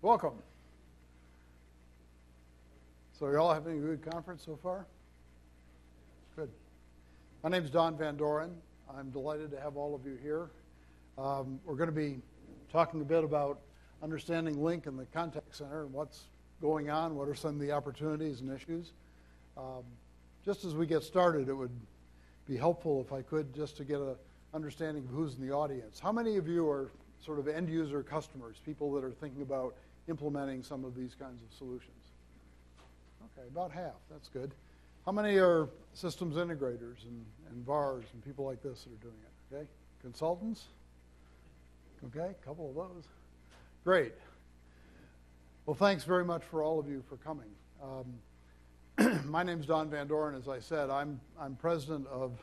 Welcome. So you all having a good conference so far? Good. My name is Don Van Doren. I'm delighted to have all of you here. We're going to be talking a bit about understanding Lync in the contact center and what's going on, what are some of the opportunities and issues. Just as we get started, it would be helpful if I could just to get an understanding of who's in the audience. How many of you are sort of end user customers, people that are thinking about implementing some of these kinds of solutions? Okay, about half. That's good. How many are systems integrators and VARs and people like this that are doing it? Okay, consultants? Okay, a couple of those. Great. Well, thanks very much for all of you for coming. My name's Don Van Doren. As I said, I'm president of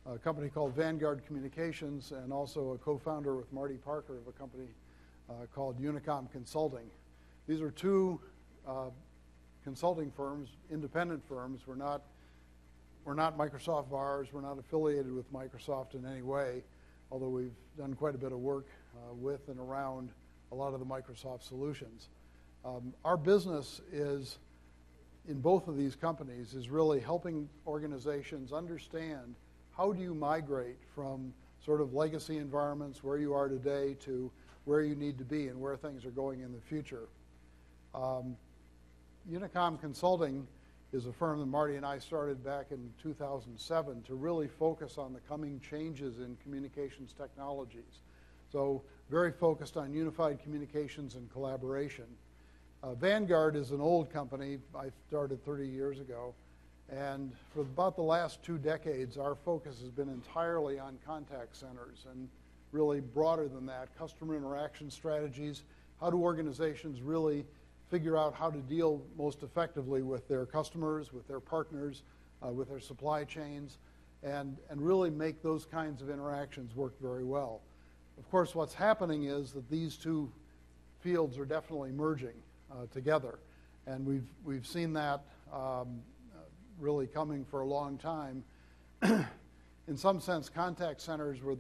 a company called Vanguard Communications and also a co-founder with Marty Parker of a company called Unicom Consulting. These are two consulting firms, independent firms. We're not Microsoft VARs. We're not affiliated with Microsoft in any way, although we've done quite a bit of work with and around a lot of the Microsoft solutions. Our business is, in both of these companies, is really helping organizations understand how do you migrate from sort of legacy environments where you are today to where you need to be and where things are going in the future. Unicom Consulting is a firm that Marty and I started back in 2007 to really focus on the coming changes in communications technologies. So very focused on unified communications and collaboration. Vanguard is an old company. I started 30 years ago. And for about the last 2 decades, our focus has been entirely on contact centers and really broader than that, customer interaction strategies. How do organizations really figure out how to deal most effectively with their customers, with their partners, with their supply chains, and really make those kinds of interactions work very well. Of course, what's happening is that these two fields are definitely merging together. And we've seen that really coming for a long time. In some sense, contact centers were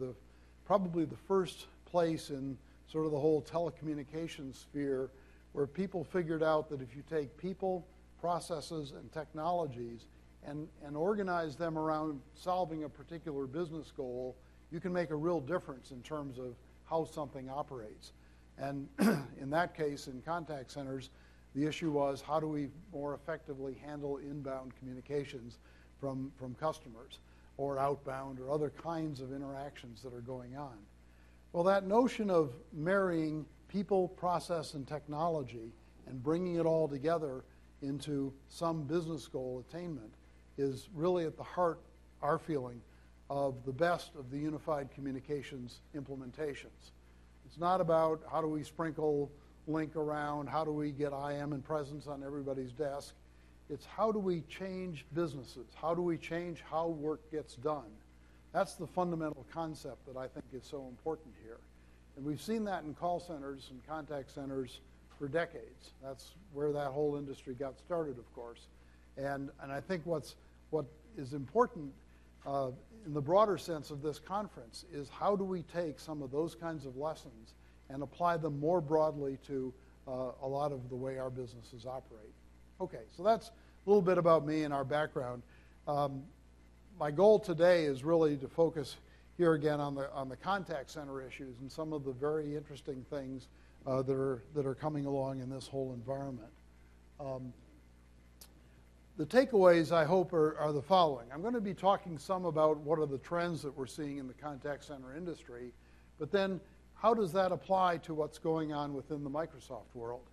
probably the first place in sort of the whole telecommunications sphere where people figured out that if you take people, processes, and technologies and organize them around solving a particular business goal, you can make a real difference in terms of how something operates. And in that case, in contact centers, the issue was how do we more effectively handle inbound communications from customers or outbound or other kinds of interactions that are going on. Well, that notion of marrying people, process, and technology and bringing it all together into some business goal attainment is really at the heart, our feeling, of the best of the unified communications implementations. It's not about how do we sprinkle Lync around, how do we get IM and presence on everybody's desk. It's how do we change businesses? How do we change how work gets done? That's the fundamental concept that I think is so important here. And we've seen that in call centers and contact centers for decades. That's where that whole industry got started, of course. And I think what is important in the broader sense of this conference is how do we take some of those kinds of lessons and apply them more broadly to a lot of the way our businesses operate. Okay, so that's a little bit about me and our background. My goal today is really to focus here again on the contact center issues and some of the very interesting things that are coming along in this whole environment. The takeaways, I hope, are the following. I'm going to be talking some about what are the trends that we're seeing in the contact center industry, but then how does that apply to what's going on within the Microsoft world?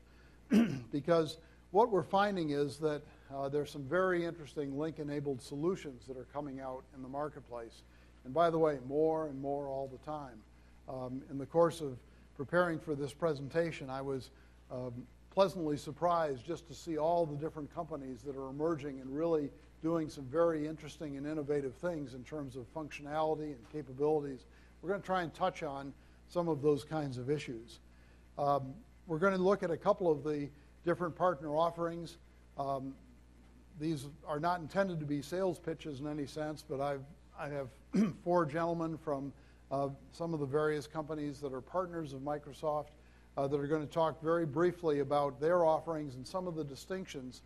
Because what we're finding is that there's some very interesting Lync-enabled solutions that are coming out in the marketplace. And by the way, more and more all the time. In the course of preparing for this presentation, I was pleasantly surprised just to see all the different companies that are emerging and really doing some very interesting and innovative things in terms of functionality and capabilities. We're going to try and touch on some of those kinds of issues. We're going to look at a couple of the different partner offerings. These are not intended to be sales pitches in any sense, but I have 4 gentlemen from some of the various companies that are partners of Microsoft that are going to talk very briefly about their offerings and some of the distinctions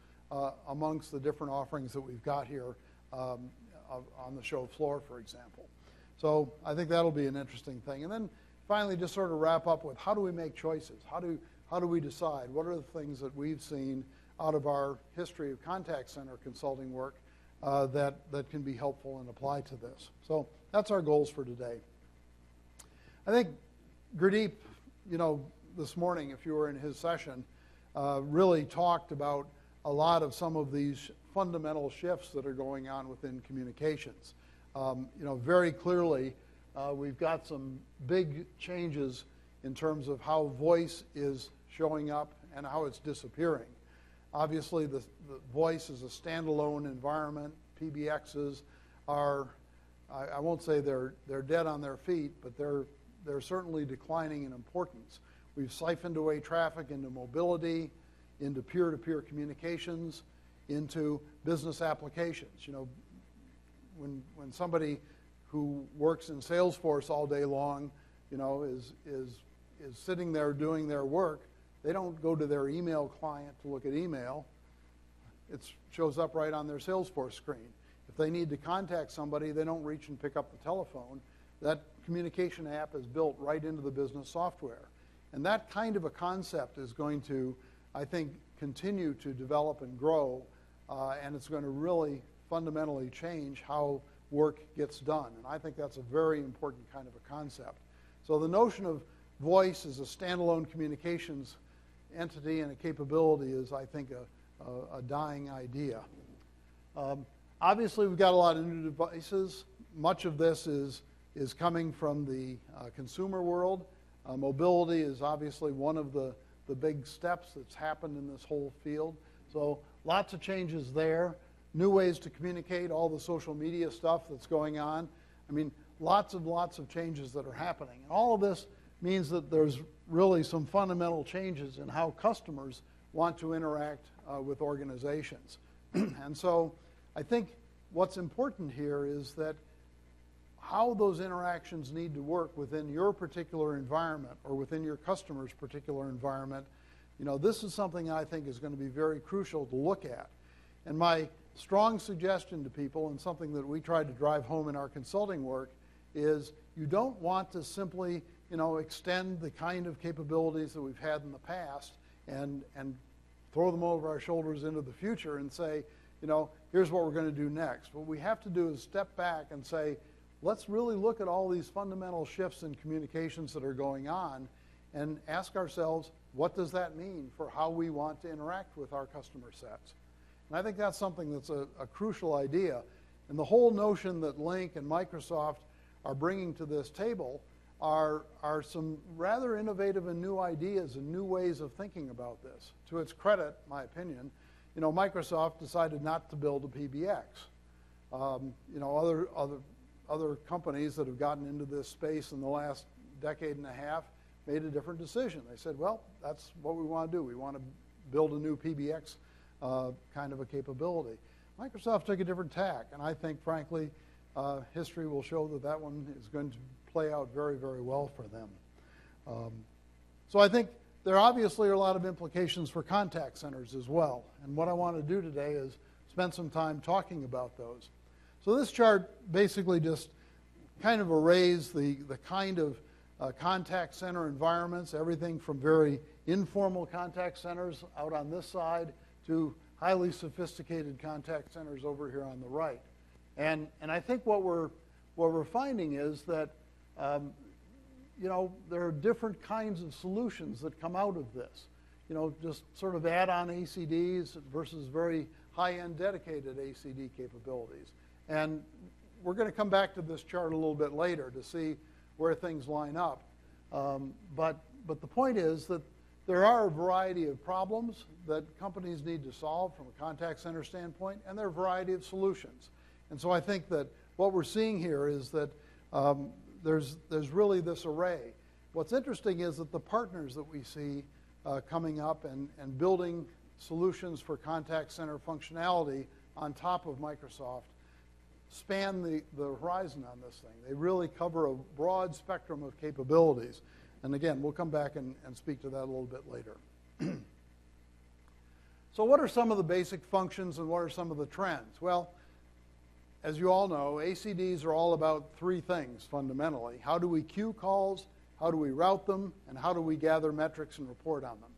amongst the different offerings that we've got here on the show floor, for example. So I think that'll be an interesting thing. And then finally, just sort of wrap up with how do we make choices? How do we decide? What are the things that we've seen out of our history of contact center consulting work that can be helpful and apply to this? So that's our goals for today. I think Gurdeep, this morning, if you were in his session, really talked about a lot of some of these fundamental shifts that are going on within communications. Very clearly, we've got some big changes in terms of how voice is showing up and how it's disappearing. Obviously, the voice is a standalone environment. PBXs are, I won't say they're dead on their feet, but they're certainly declining in importance. We've siphoned away traffic into mobility, into peer-to-peer communications, into business applications. When somebody who works in Salesforce all day long, is sitting there doing their work, they don't go to their email client to look at email. It shows up right on their Salesforce screen. If they need to contact somebody, they don't reach and pick up the telephone. That communication app is built right into the business software. And that kind of a concept is going to, I think, continue to develop and grow, and it's going to really fundamentally change how work gets done. And I think that's a very important kind of a concept. So the notion of voice as a standalone communications entity and a capability is, I think, a dying idea. Obviously, we've got a lot of new devices. Much of this is coming from the consumer world. Mobility is obviously one of the big steps that's happened in this whole field. So lots of changes there. New ways to communicate, all the social media stuff that's going on. I mean, lots of changes that are happening. And all of this means that there's really some fundamental changes in how customers want to interact with organizations. And so I think what's important here is that how those interactions need to work within your particular environment or within your customer's particular environment, this is something I think is going to be very crucial to look at. And my strong suggestion to people, and something that we tried to drive home in our consulting work, is you don't want to simply extend the kind of capabilities that we've had in the past and throw them over our shoulders into the future and say, here's what we're going to do next. What we have to do is step back and say, let's really look at all these fundamental shifts in communications that are going on and ask ourselves, what does that mean for how we want to interact with our customer sets? And I think that's something that's a crucial idea. And the whole notion that Lync and Microsoft are bringing to this table are some rather innovative and new ideas and new ways of thinking about this. To its credit, my opinion, Microsoft decided not to build a PBX. Other companies that have gotten into this space in the last decade and a half made a different decision. They said, well, that's what we want to do. We want to build a new PBX kind of a capability. Microsoft took a different tack, and I think, frankly, history will show that that one is going to play out very, very well for them. So I think there obviously are a lot of implications for contact centers as well, and what I want to do today is spend some time talking about those. So this chart basically just kind of arrays the kind of contact center environments, everything from very informal contact centers out on this side to highly sophisticated contact centers over here on the right. And I think what we're finding is that there are different kinds of solutions that come out of this. Just sort of add-on ACDs versus very high-end dedicated ACD capabilities. And we're going to come back to this chart a little bit later to see where things line up. But the point is that there are a variety of problems that companies need to solve from a contact center standpoint, and there are a variety of solutions. And so I think that what we're seeing here is that there's really this array. What's interesting is that the partners that we see coming up and building solutions for contact center functionality on top of Microsoft span the horizon on this thing. They really cover a broad spectrum of capabilities. And again, we'll come back and speak to that a little bit later. So what are some of the basic functions and what are some of the trends? Well, as you all know, ACDs are all about three things fundamentally. How do we queue calls, how do we route them, and how do we gather metrics and report on them?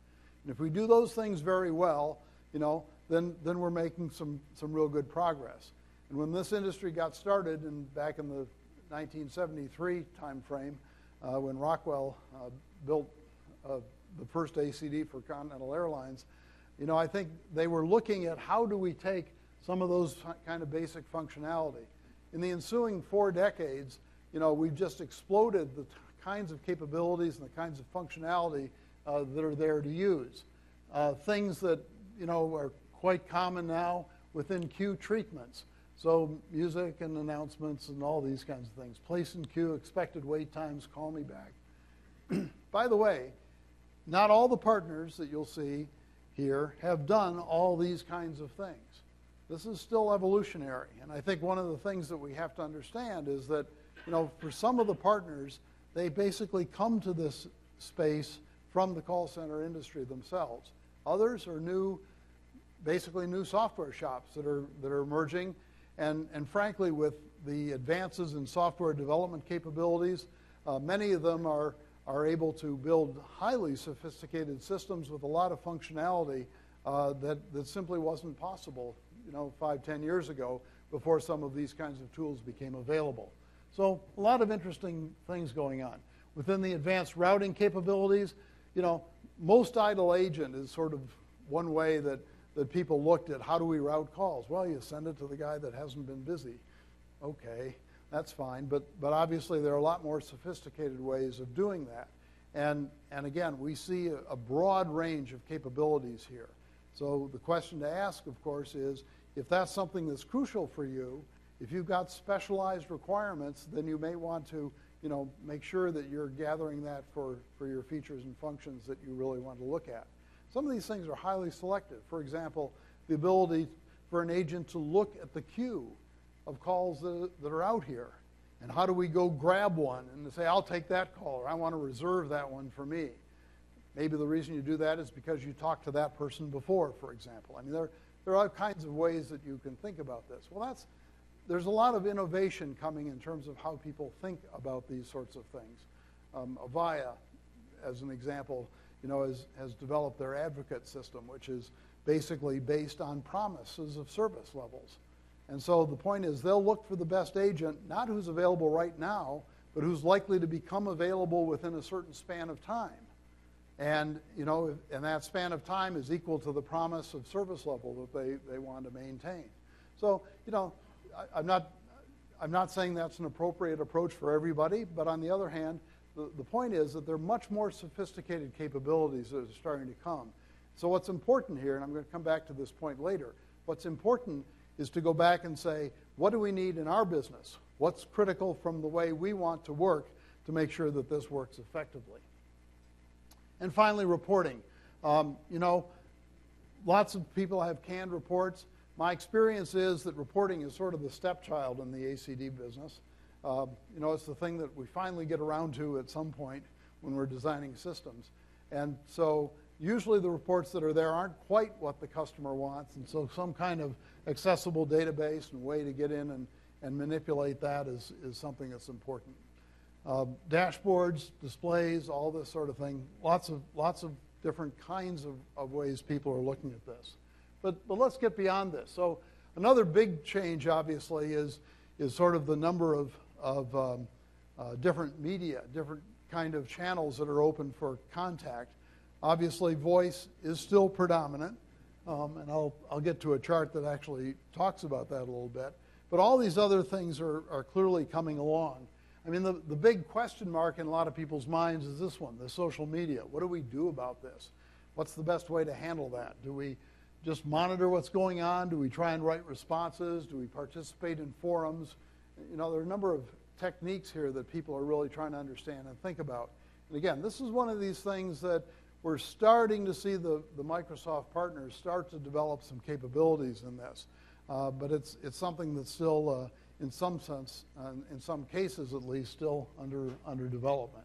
And if we do those things very well, then we're making some real good progress. And when this industry got started back in the 1973 time frame, when Rockwell built the first ACD for Continental Airlines, I think they were looking at how do we take some of those kind of basic functionality. In the ensuing 4 decades, we've just exploded the kinds of capabilities and the kinds of functionality that are there to use. Things that, are quite common now within queue treatments. So music and announcements and all these kinds of things. Place in queue, expected wait times, call me back. By the way, not all the partners that you'll see here have done all these kinds of things. This is still evolutionary. And I think one of the things that we have to understand is that, for some of the partners, they basically come to this space from the call center industry themselves. Others are basically new software shops that are emerging. And frankly, with the advances in software development capabilities, many of them are able to build highly sophisticated systems with a lot of functionality that simply wasn't possible, 5-10 years ago, before some of these kinds of tools became available. So a lot of interesting things going on. Within the advanced routing capabilities, most idle agent is sort of one way that people looked at how do we route calls. Well, you send it to the guy that hasn't been busy. Okay, that's fine. But obviously there are a lot more sophisticated ways of doing that. And again, we see a broad range of capabilities here. So the question to ask, of course, is if that's something that's crucial for you, if you've got specialized requirements, then you may want to make sure that you're gathering that for your features and functions that you really want to look at. Some of these things are highly selective. For example, the ability for an agent to look at the queue of calls that are out here. And how do we go grab one and say, I'll take that call, or I want to reserve that one for me. Maybe the reason you do that is because you talked to that person before, for example. I mean, there are all kinds of ways that you can think about this. Well, there's a lot of innovation coming in terms of how people think about these sorts of things. Avaya, as an example, has developed their advocate system, which is basically based on promises of service levels. And so the point is they'll look for the best agent, not who's available right now, but who's likely to become available within a certain span of time. And, and that span of time is equal to the promise of service level that they want to maintain. So, I'm not saying that's an appropriate approach for everybody, but on the other hand, the point is that there are much more sophisticated capabilities that are starting to come. So what's important here, and I'm going to come back to this point later, what's important is to go back and say, what do we need in our business? What's critical from the way we want to work to make sure that this works effectively? And finally, reporting. Lots of people have canned reports. My experience is that reporting is sort of the stepchild in the ACD business. It's the thing that we finally get around to at some point when we're designing systems. And so usually the reports that are there aren't quite what the customer wants, and so some kind of accessible database and way to get in and manipulate that is something that's important. Dashboards, displays, all this sort of thing, lots of different kinds of ways people are looking at this. But let's get beyond this. So another big change, obviously, is sort of the number of different media, different kind of channels that are open for contact. Obviously, voice is still predominant, and I'll get to a chart that actually talks about that a little bit. But all these other things are clearly coming along. I mean, the big question mark in a lot of people's minds is this one, the social media. What do we do about this? What's the best way to handle that? Do we just monitor what's going on? Do we try and write responses? Do we participate in forums? There are a number of techniques here that people are really trying to understand and think about. And again, this is one of these things that we're starting to see the Microsoft partners start to develop some capabilities in this. But it's something that's still, in some sense, in some cases at least, still under development.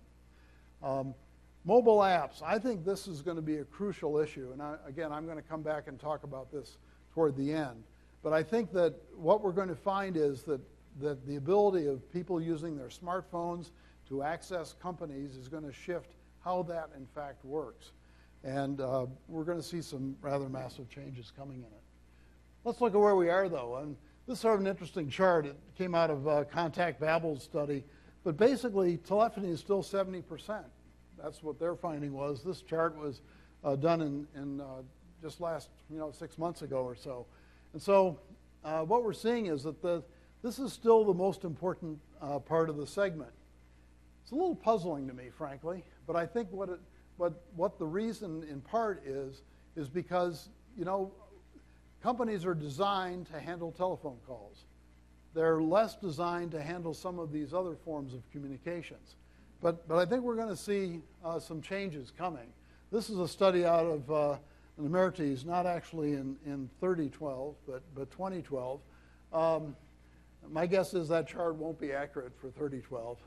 Mobile apps. I think this is going to be a crucial issue. And again, I'm going to come back and talk about this toward the end. But I think that what we're going to find is that the ability of people using their smartphones to access companies is going to shift how that, in fact, works. And we're going to see some rather massive changes coming in it. Let's look at where we are, though. And this is sort of an interesting chart. It came out of Contact Babbel's study. But basically, telephony is still 70%. That's what their finding was. This chart was done in just last 6 months ago or so. And so what we're seeing is that this is still the most important part of the segment. It's a little puzzling to me, frankly, but I think what the reason in part is because, companies are designed to handle telephone calls. They're less designed to handle some of these other forms of communications. But I think we're going to see some changes coming. This is a study out of an Emerites, not actually in 2012, but 2012. My guess is that chart won't be accurate for 2012.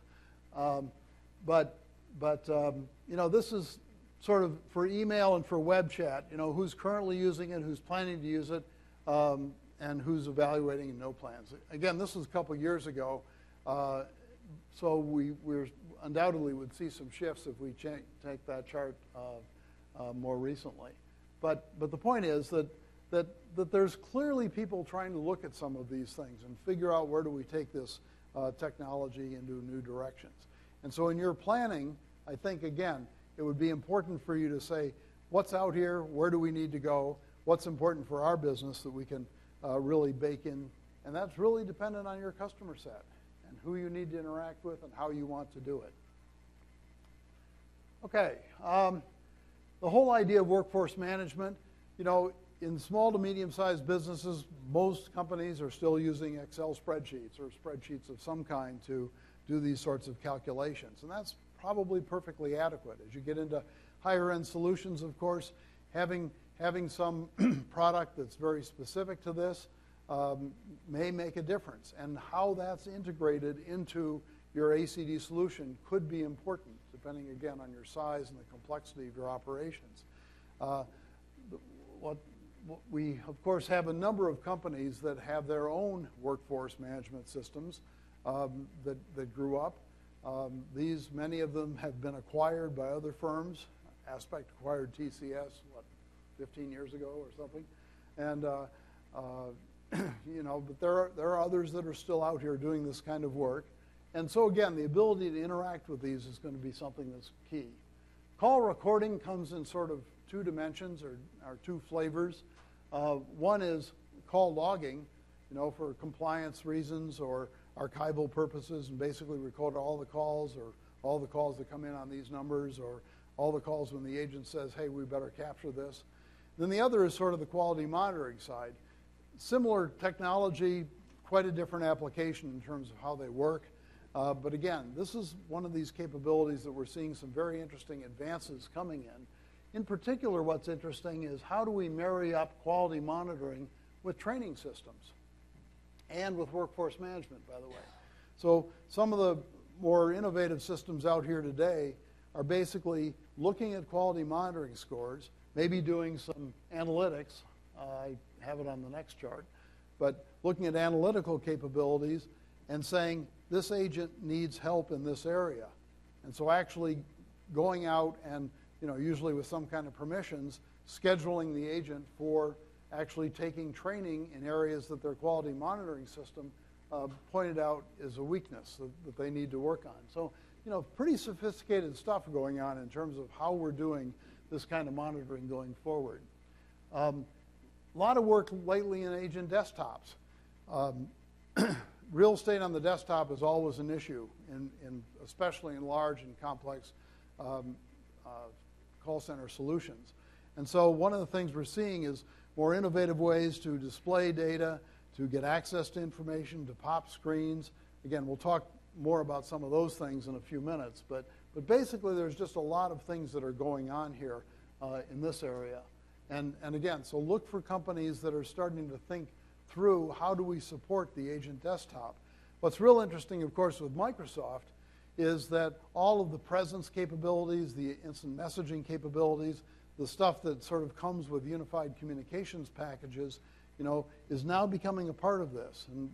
This is sort of for email and for web chat, who's currently using it, who's planning to use it, and who's evaluating and no plans. Again, this was a couple years ago, so we're undoubtedly would see some shifts if we take that chart more recently. But the point is that there's clearly people trying to look at some of these things and figure out where do we take this technology into new directions. And so in your planning, I think, again, it would be important for you to say, what's out here, where do we need to go, what's important for our business that we can really bake in, and that's really dependent on your customer set and who you need to interact with and how you want to do it. Okay, the whole idea of workforce management, in small to medium-sized businesses, most companies are still using Excel spreadsheets or spreadsheets of some kind to do these sorts of calculations, and that's probably perfectly adequate. As you get into higher-end solutions, of course, having some product that's very specific to this may make a difference, and how that's integrated into your ACD solution could be important, depending, again, on your size and the complexity of your operations. We, of course, have a number of companies that have their own workforce management systems that grew up. Many of them have been acquired by other firms. Aspect acquired TCS, 15 years ago or something, and but there are others that are still out here doing this kind of work, and so again, the ability to interact with these is going to be something that's key. Call recording comes in sort of two dimensions or two flavors. One is call logging, for compliance reasons or archival purposes, and basically record all the calls or all the calls that come in on these numbers or all the calls when the agent says, hey, we better capture this. Then the other is sort of the quality monitoring side. Similar technology, quite a different application in terms of how they work. But again, this is one of these capabilities that we're seeing some very interesting advances coming in. In particular, what's interesting is how do we marry up quality monitoring with training systems and with workforce management, by the way. So some of the more innovative systems out here today are basically looking at quality monitoring scores, maybe doing some analytics. I have it on the next chart. But looking at analytical capabilities and saying, this agent needs help in this area. And so actually going out and, usually with some kind of permissions, scheduling the agent for actually taking training in areas that their quality monitoring system pointed out is a weakness that they need to work on. So, pretty sophisticated stuff going on in terms of how we're doing this kind of monitoring going forward. A lot of work lately in agent desktops. Real estate on the desktop is always an issue, especially in large and complex call center solutions. And so one of the things we're seeing is more innovative ways to display data, to get access to information, to pop screens. Again, we'll talk more about some of those things in a few minutes, but basically there's just a lot of things that are going on here in this area. And again, so look for companies that are starting to think through how do we support the agent desktop. What's real interesting, of course, with Microsoft is that all of the presence capabilities, the instant messaging capabilities, the stuff that sort of comes with unified communications packages, is now becoming a part of this. And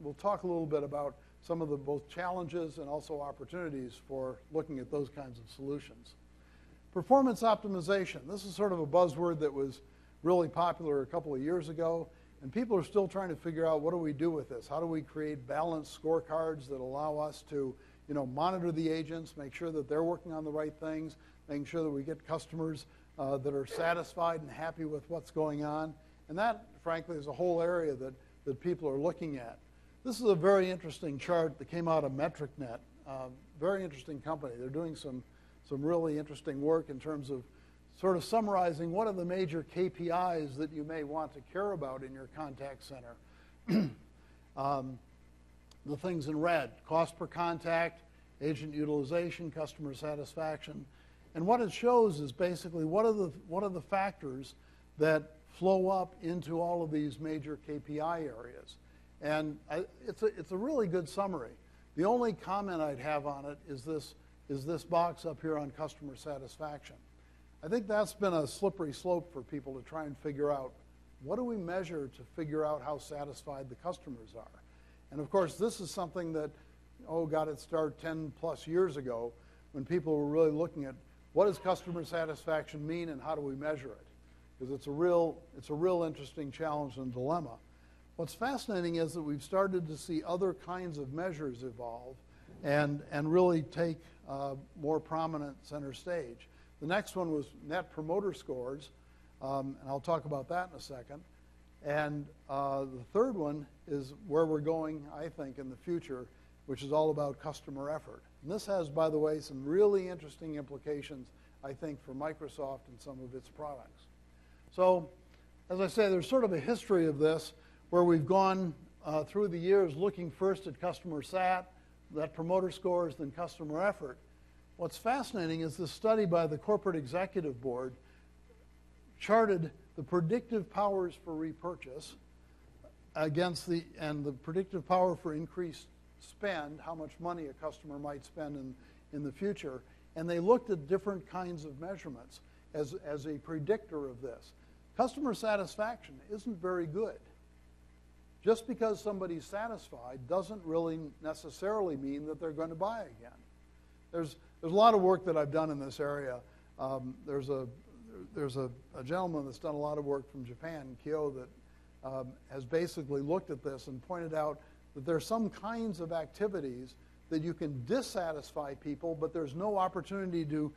we'll talk a little bit about some of the both challenges and also opportunities for looking at those kinds of solutions. Performance optimization. This is sort of a buzzword that was really popular a couple of years ago, and people are still trying to figure out, what do we do with this? How do we create balanced scorecards that allow us to monitor the agents, make sure that they're working on the right things, making sure that we get customers that are satisfied and happy with what's going on. And that, frankly, is a whole area that people are looking at. This is a very interesting chart that came out of MetricNet. Very interesting company. They're doing some really interesting work in terms of sort of summarizing what are the major KPIs that you may want to care about in your contact center. The things in red: cost per contact, agent utilization, customer satisfaction. And what it shows is basically what are the factors that flow up into all of these major KPI areas. And it's a really good summary. The only comment I'd have on it is this box up here on customer satisfaction. I think that's been a slippery slope for people to try and figure out, what do we measure to figure out how satisfied the customers are? And of course, this is something that, got its start 10 plus years ago, when people were really looking at what does customer satisfaction mean and how do we measure it? Because it's a real interesting challenge and dilemma. What's fascinating is that we've started to see other kinds of measures evolve and really take more prominent center stage. The next one was Net Promoter Scores, and I'll talk about that in a second. And the third one is where we're going, I think, in the future, which is all about customer effort. And this has, by the way, some really interesting implications, I think, for Microsoft and some of its products. So, as I say, there's sort of a history of this where we've gone through the years looking first at customer sat, Net Promoter Scores, then customer effort. What's fascinating is this study by the Corporate Executive Board charted the predictive powers for repurchase against the predictive power for increased spend, how much money a customer might spend in the future, and they looked at different kinds of measurements as a predictor of this. Customer satisfaction isn't very good. Just because somebody's satisfied doesn't really necessarily mean that they're going to buy again. There's a lot of work that I've done in this area. There's a gentleman that's done a lot of work from Japan, Kyo, that has basically looked at this and pointed out that there are some kinds of activities that you can dissatisfy people, but there's no opportunity to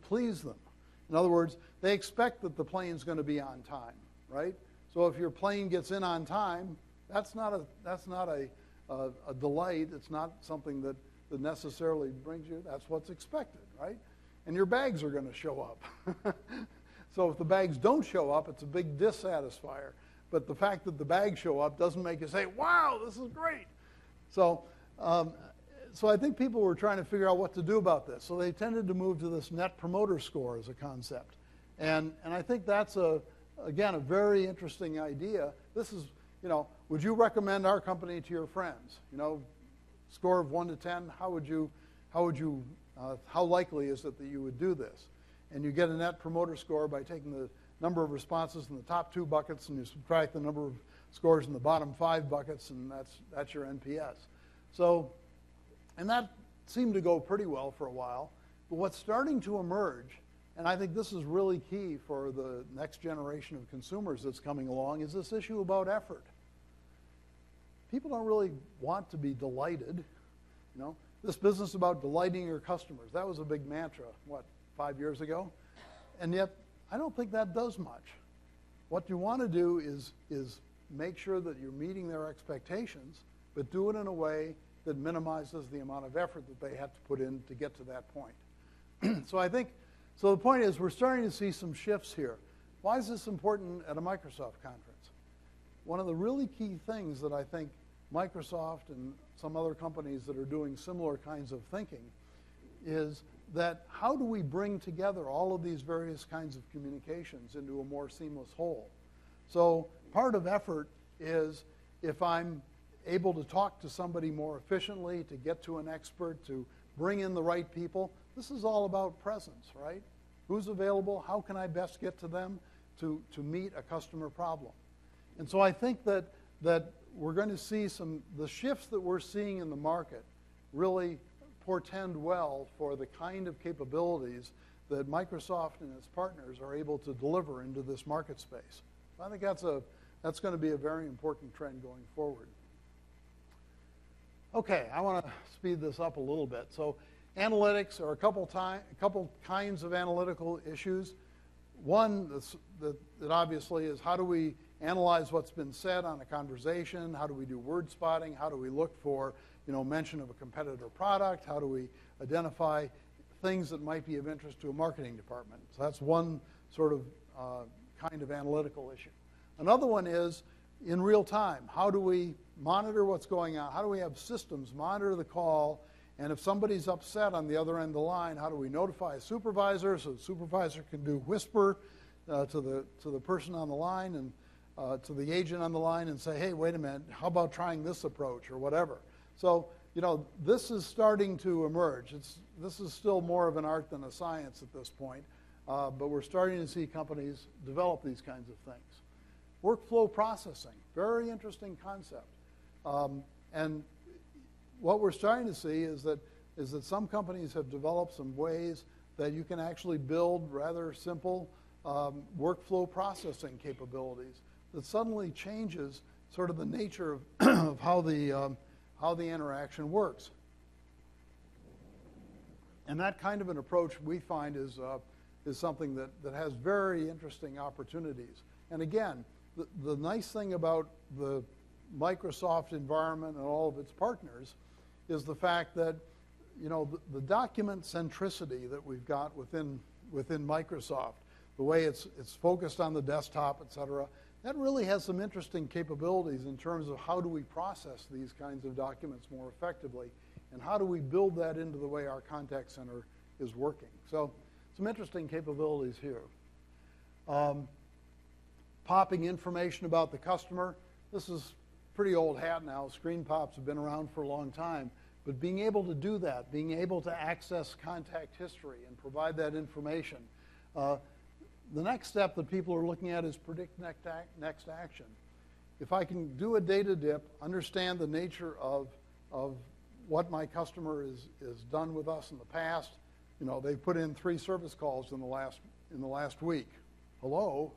please them. In other words, they expect that the plane's going to be on time, right? So if your plane gets in on time, that's not a delight. It's not something that necessarily brings you. That's what's expected, right? And your bags are going to show up. So if the bags don't show up, it's a big dissatisfier. But the fact that the bags show up doesn't make you say, wow, this is great. So I think people were trying to figure out what to do about this. So they tended to move to this Net Promoter Score as a concept. And I think that's, again, a very interesting idea. This is, would you recommend our company to your friends? Score of 1 to 10, how likely is it that you would do this? And you get a Net Promoter Score by taking the number of responses in the top 2 buckets, and you subtract the number of scores in the bottom 5 buckets, and that's your NPS. So, and that seemed to go pretty well for a while. But what's starting to emerge, and I think this is really key for the next generation of consumers that's coming along, is this issue about effort. People don't really want to be delighted. This business about delighting your customers, that was a big mantra, 5 years ago? And yet, I don't think that does much. What you want to do is make sure that you're meeting their expectations, but do it in a way that minimizes the amount of effort that they have to put in to get to that point. So the point is, we're starting to see some shifts here. Why is this important at a Microsoft conference? One of the really key things that I think Microsoft and some other companies that are doing similar kinds of thinking is that how do we bring together all of these various kinds of communications into a more seamless whole? So part of effort is if I'm able to talk to somebody more efficiently, to get to an expert, to bring in the right people. This is all about presence, right? Who's available? How can I best get to them to meet a customer problem? And so I think that we're going to see the shifts that we're seeing in the market really portend well for the kind of capabilities that Microsoft and its partners are able to deliver into this market space. So I think that's going to be a very important trend going forward. Okay, I want to speed this up a little bit. So analytics are a couple kinds of analytical issues. One that obviously is, how do we analyze what's been said on a conversation? How do we do word spotting? How do we look for mention of a competitor product? How do we identify things that might be of interest to a marketing department? So that's one sort of kind of analytical issue. Another one is in real time. How do we monitor what's going on? How do we have systems monitor the call? And if somebody's upset on the other end of the line, how do we notify a supervisor so the supervisor can do whisper to the person on the line and to the agent on the line and say, hey, wait a minute, how about trying this approach or whatever? So, this is starting to emerge. This is still more of an art than a science at this point, but we're starting to see companies develop these kinds of things. Workflow processing, very interesting concept. And what we're starting to see is that some companies have developed some ways that you can actually build rather simple workflow processing capabilities that suddenly changes sort of the nature of how the interaction works. And that kind of an approach we find is something that has very interesting opportunities. And again, the nice thing about the Microsoft environment and all of its partners is the fact that the document centricity that we've got within Microsoft, the way it's focused on the desktop, et cetera, that really has some interesting capabilities in terms of how do we process these kinds of documents more effectively, and how do we build that into the way our contact center is working. So some interesting capabilities here. Popping information about the customer. This is pretty old hat now. Screen pops have been around for a long time. But being able to do that, being able to access contact history and provide that information. The next step that people are looking at is predict next action. If I can do a data dip, understand the nature of what my customer is done with us in the past, they've put in 3 service calls in the last week. Hello?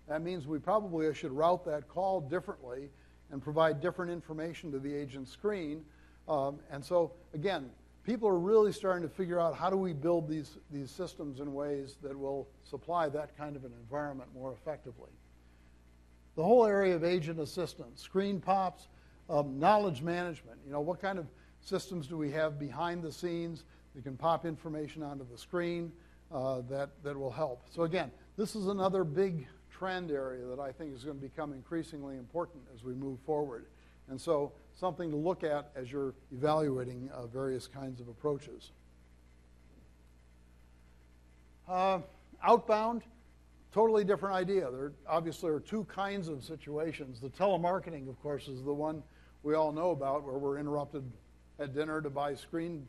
That means we probably should route that call differently and provide different information to the agent's screen. And so, again, people are really starting to figure out how do we build these systems in ways that will supply that kind of an environment more effectively. The whole area of agent assistance, screen pops, knowledge management. What kind of systems do we have behind the scenes that can pop information onto the screen that will help? So again, this is another big trend area that I think is going to become increasingly important as we move forward. And so something to look at as you're evaluating various kinds of approaches. Outbound, totally different idea. There obviously are 2 kinds of situations. The telemarketing, of course, is the one we all know about, where we're interrupted at dinner to buy screens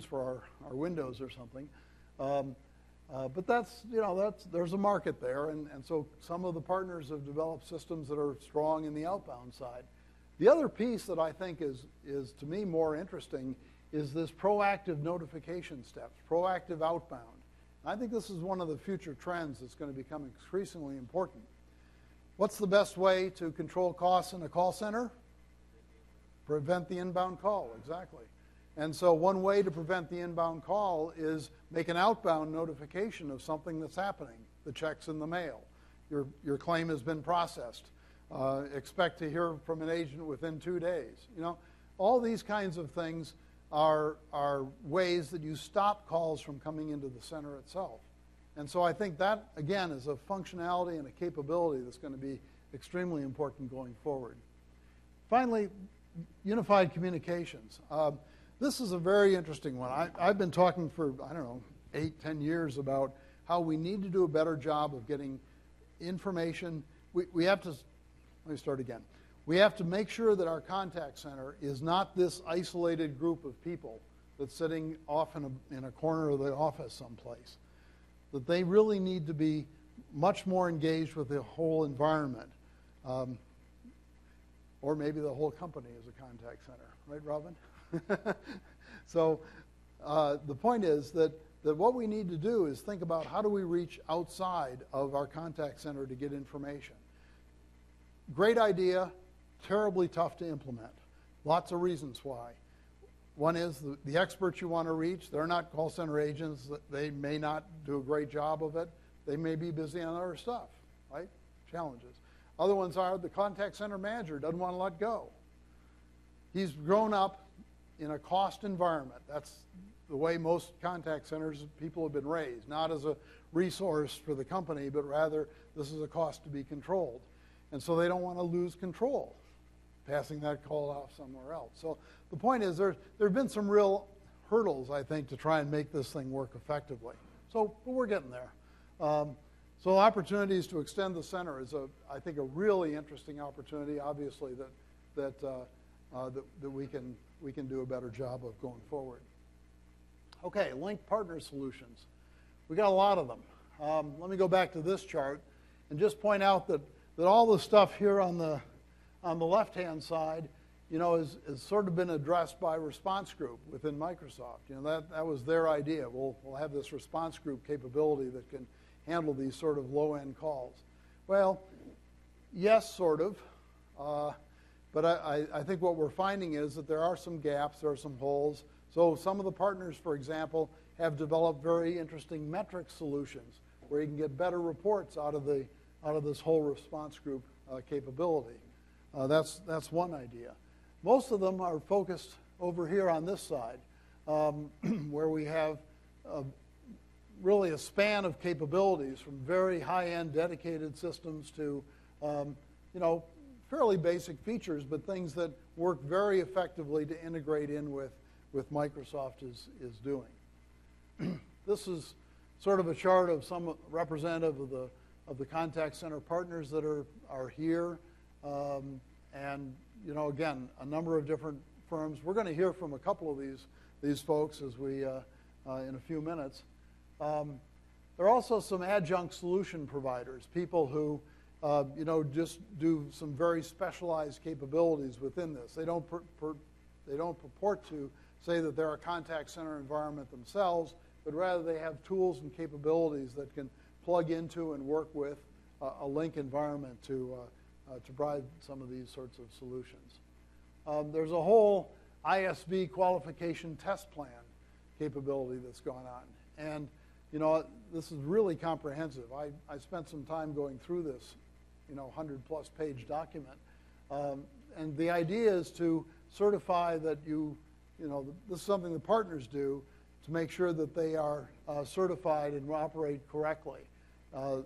for our windows or something. But there's a market there, and so some of the partners have developed systems that are strong in the outbound side. The other piece that I think is to me more interesting is this proactive notification steps, proactive outbound. I think this is one of the future trends that's going to become increasingly important. What's the best way to control costs in a call center? Prevent the inbound call, exactly. And so one way to prevent the inbound call is make an outbound notification of something that's happening. The check's in the mail. Your claim has been processed. Expect to hear from an agent within 2 days. All these kinds of things are ways that you stop calls from coming into the center itself. And so I think that, again, is a functionality and a capability that's going to be extremely important going forward. Finally, unified communications. This is a very interesting one. I've been talking for, 8, 10 years about how we need to do a better job of getting information. We have to, let me start again. We have to make sure that our contact center is not this isolated group of people that's sitting off in a corner of the office someplace. That they really need to be much more engaged with the whole environment. Or maybe the whole company is a contact center. Right, Robin? So the point is that what we need to do is think about how do we reach outside of our contact center to get information. Great idea, terribly tough to implement. Lots of reasons why. One is the experts you want to reach, they're not call center agents. They may not do a great job of it. They may be busy on other stuff, right? Challenges. Other ones are the contact center manager doesn't want to let go. He's grown up in a cost environment. That's the way most contact centers people have been raised, not as a resource for the company, but rather this is a cost to be controlled. And so they don't want to lose control, passing that call off somewhere else. So the point is there have been some real hurdles, I think, to try and make this thing work effectively. So but we're getting there. So opportunities to extend the center is, I think, a really interesting opportunity, obviously, that we can do a better job of going forward. Okay, Lync Partner Solutions. We got a lot of them. Let me go back to this chart and just point out that all the stuff here on the left-hand side, has sort of been addressed by Response Group within Microsoft. That was their idea. We'll have this Response Group capability that can handle these sort of low-end calls. Well, yes, sort of. But I think what we're finding is that there are some gaps, there are some holes. So some of the partners, for example, have developed very interesting metric solutions where you can get better reports out of this whole response group capability. That's one idea. Most of them are focused over here on this side, where we have really a span of capabilities from very high-end dedicated systems to, fairly basic features, but things that work very effectively to integrate in with Microsoft is doing. This is sort of a chart of some representative of the contact center partners that are here, and again, a number of different firms. We're going to hear from a couple of these folks as we in a few minutes. There are also some adjunct solution providers, people who just do some very specialized capabilities within this. They don't purport to say that they're a contact center environment themselves, but rather they have tools and capabilities that can plug into and work with a Lync environment to provide some of these sorts of solutions. There's a whole ISV qualification test plan capability that's gone on. And, this is really comprehensive. I spent some time going through this, 100-plus page document. And the idea is to certify that this is something the partners do to make sure that they are certified and operate correctly.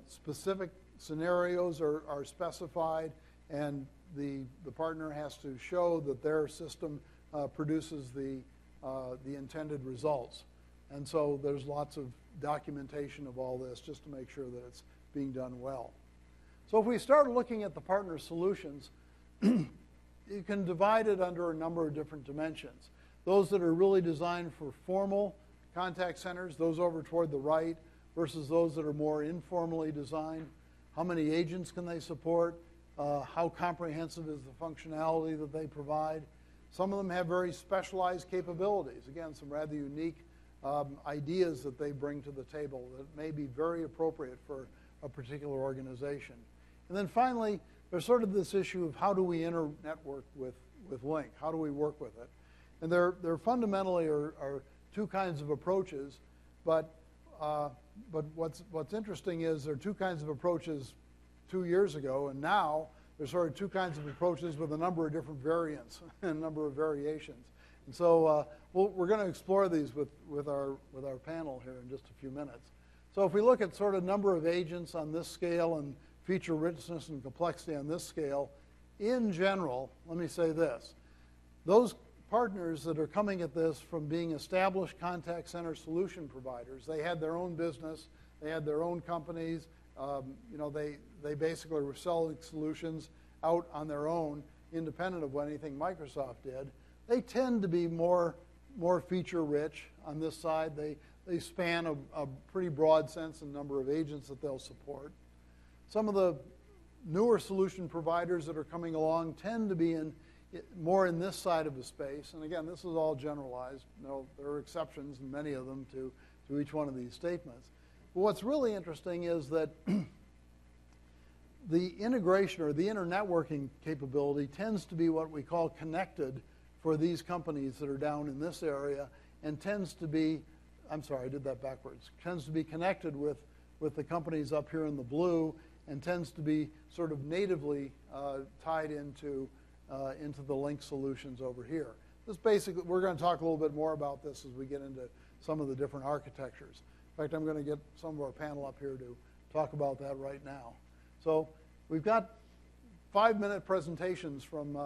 Specific scenarios are specified, and the partner has to show that their system produces the intended results. And so there's lots of documentation of all this just to make sure that it's being done well. So if we start looking at the partner solutions, you can divide it under a number of different dimensions. Those that are really designed for formal contact centers, those over toward the right, versus those that are more informally designed. How many agents can they support? How comprehensive is the functionality that they provide? Some of them have very specialized capabilities. Again, some rather unique ideas that they bring to the table that may be very appropriate for a particular organization. And then finally, there's sort of this issue of how do we inter-network with Lync? How do we work with it? And there fundamentally are two kinds of approaches, but what's interesting is there are two kinds of approaches 2 years ago, and now there's sort of two kinds of approaches with a number of different variants and a number of variations. And so we're going to explore these with our panel here in just a few minutes. So if we look at sort of number of agents on this scale and feature richness and complexity on this scale, in general, let me say this. Those partners that are coming at this from being established contact center solution providers, they had their own business, they had their own companies, they basically were selling solutions out on their own, independent of what anything Microsoft did. They tend to be more more feature-rich on this side. They span a pretty broad sense and number of agents that they'll support. Some of the newer solution providers that are coming along tend to be more in this side of the space. And again, this is all generalized. There are exceptions, and many of them, to each one of these statements. But what's really interesting is that the integration or the internetworking capability tends to be what we call connected for these companies that are down in this area, and tends to be, I'm sorry, I did that backwards, tends to be connected with the companies up here in the blue, and tends to be sort of natively tied into the Lync solutions over here. This basically, we're going to talk a little bit more about this as we get into some of the different architectures. In fact, I'm going to get some of our panel up here to talk about that right now. So we've got 5-minute presentations from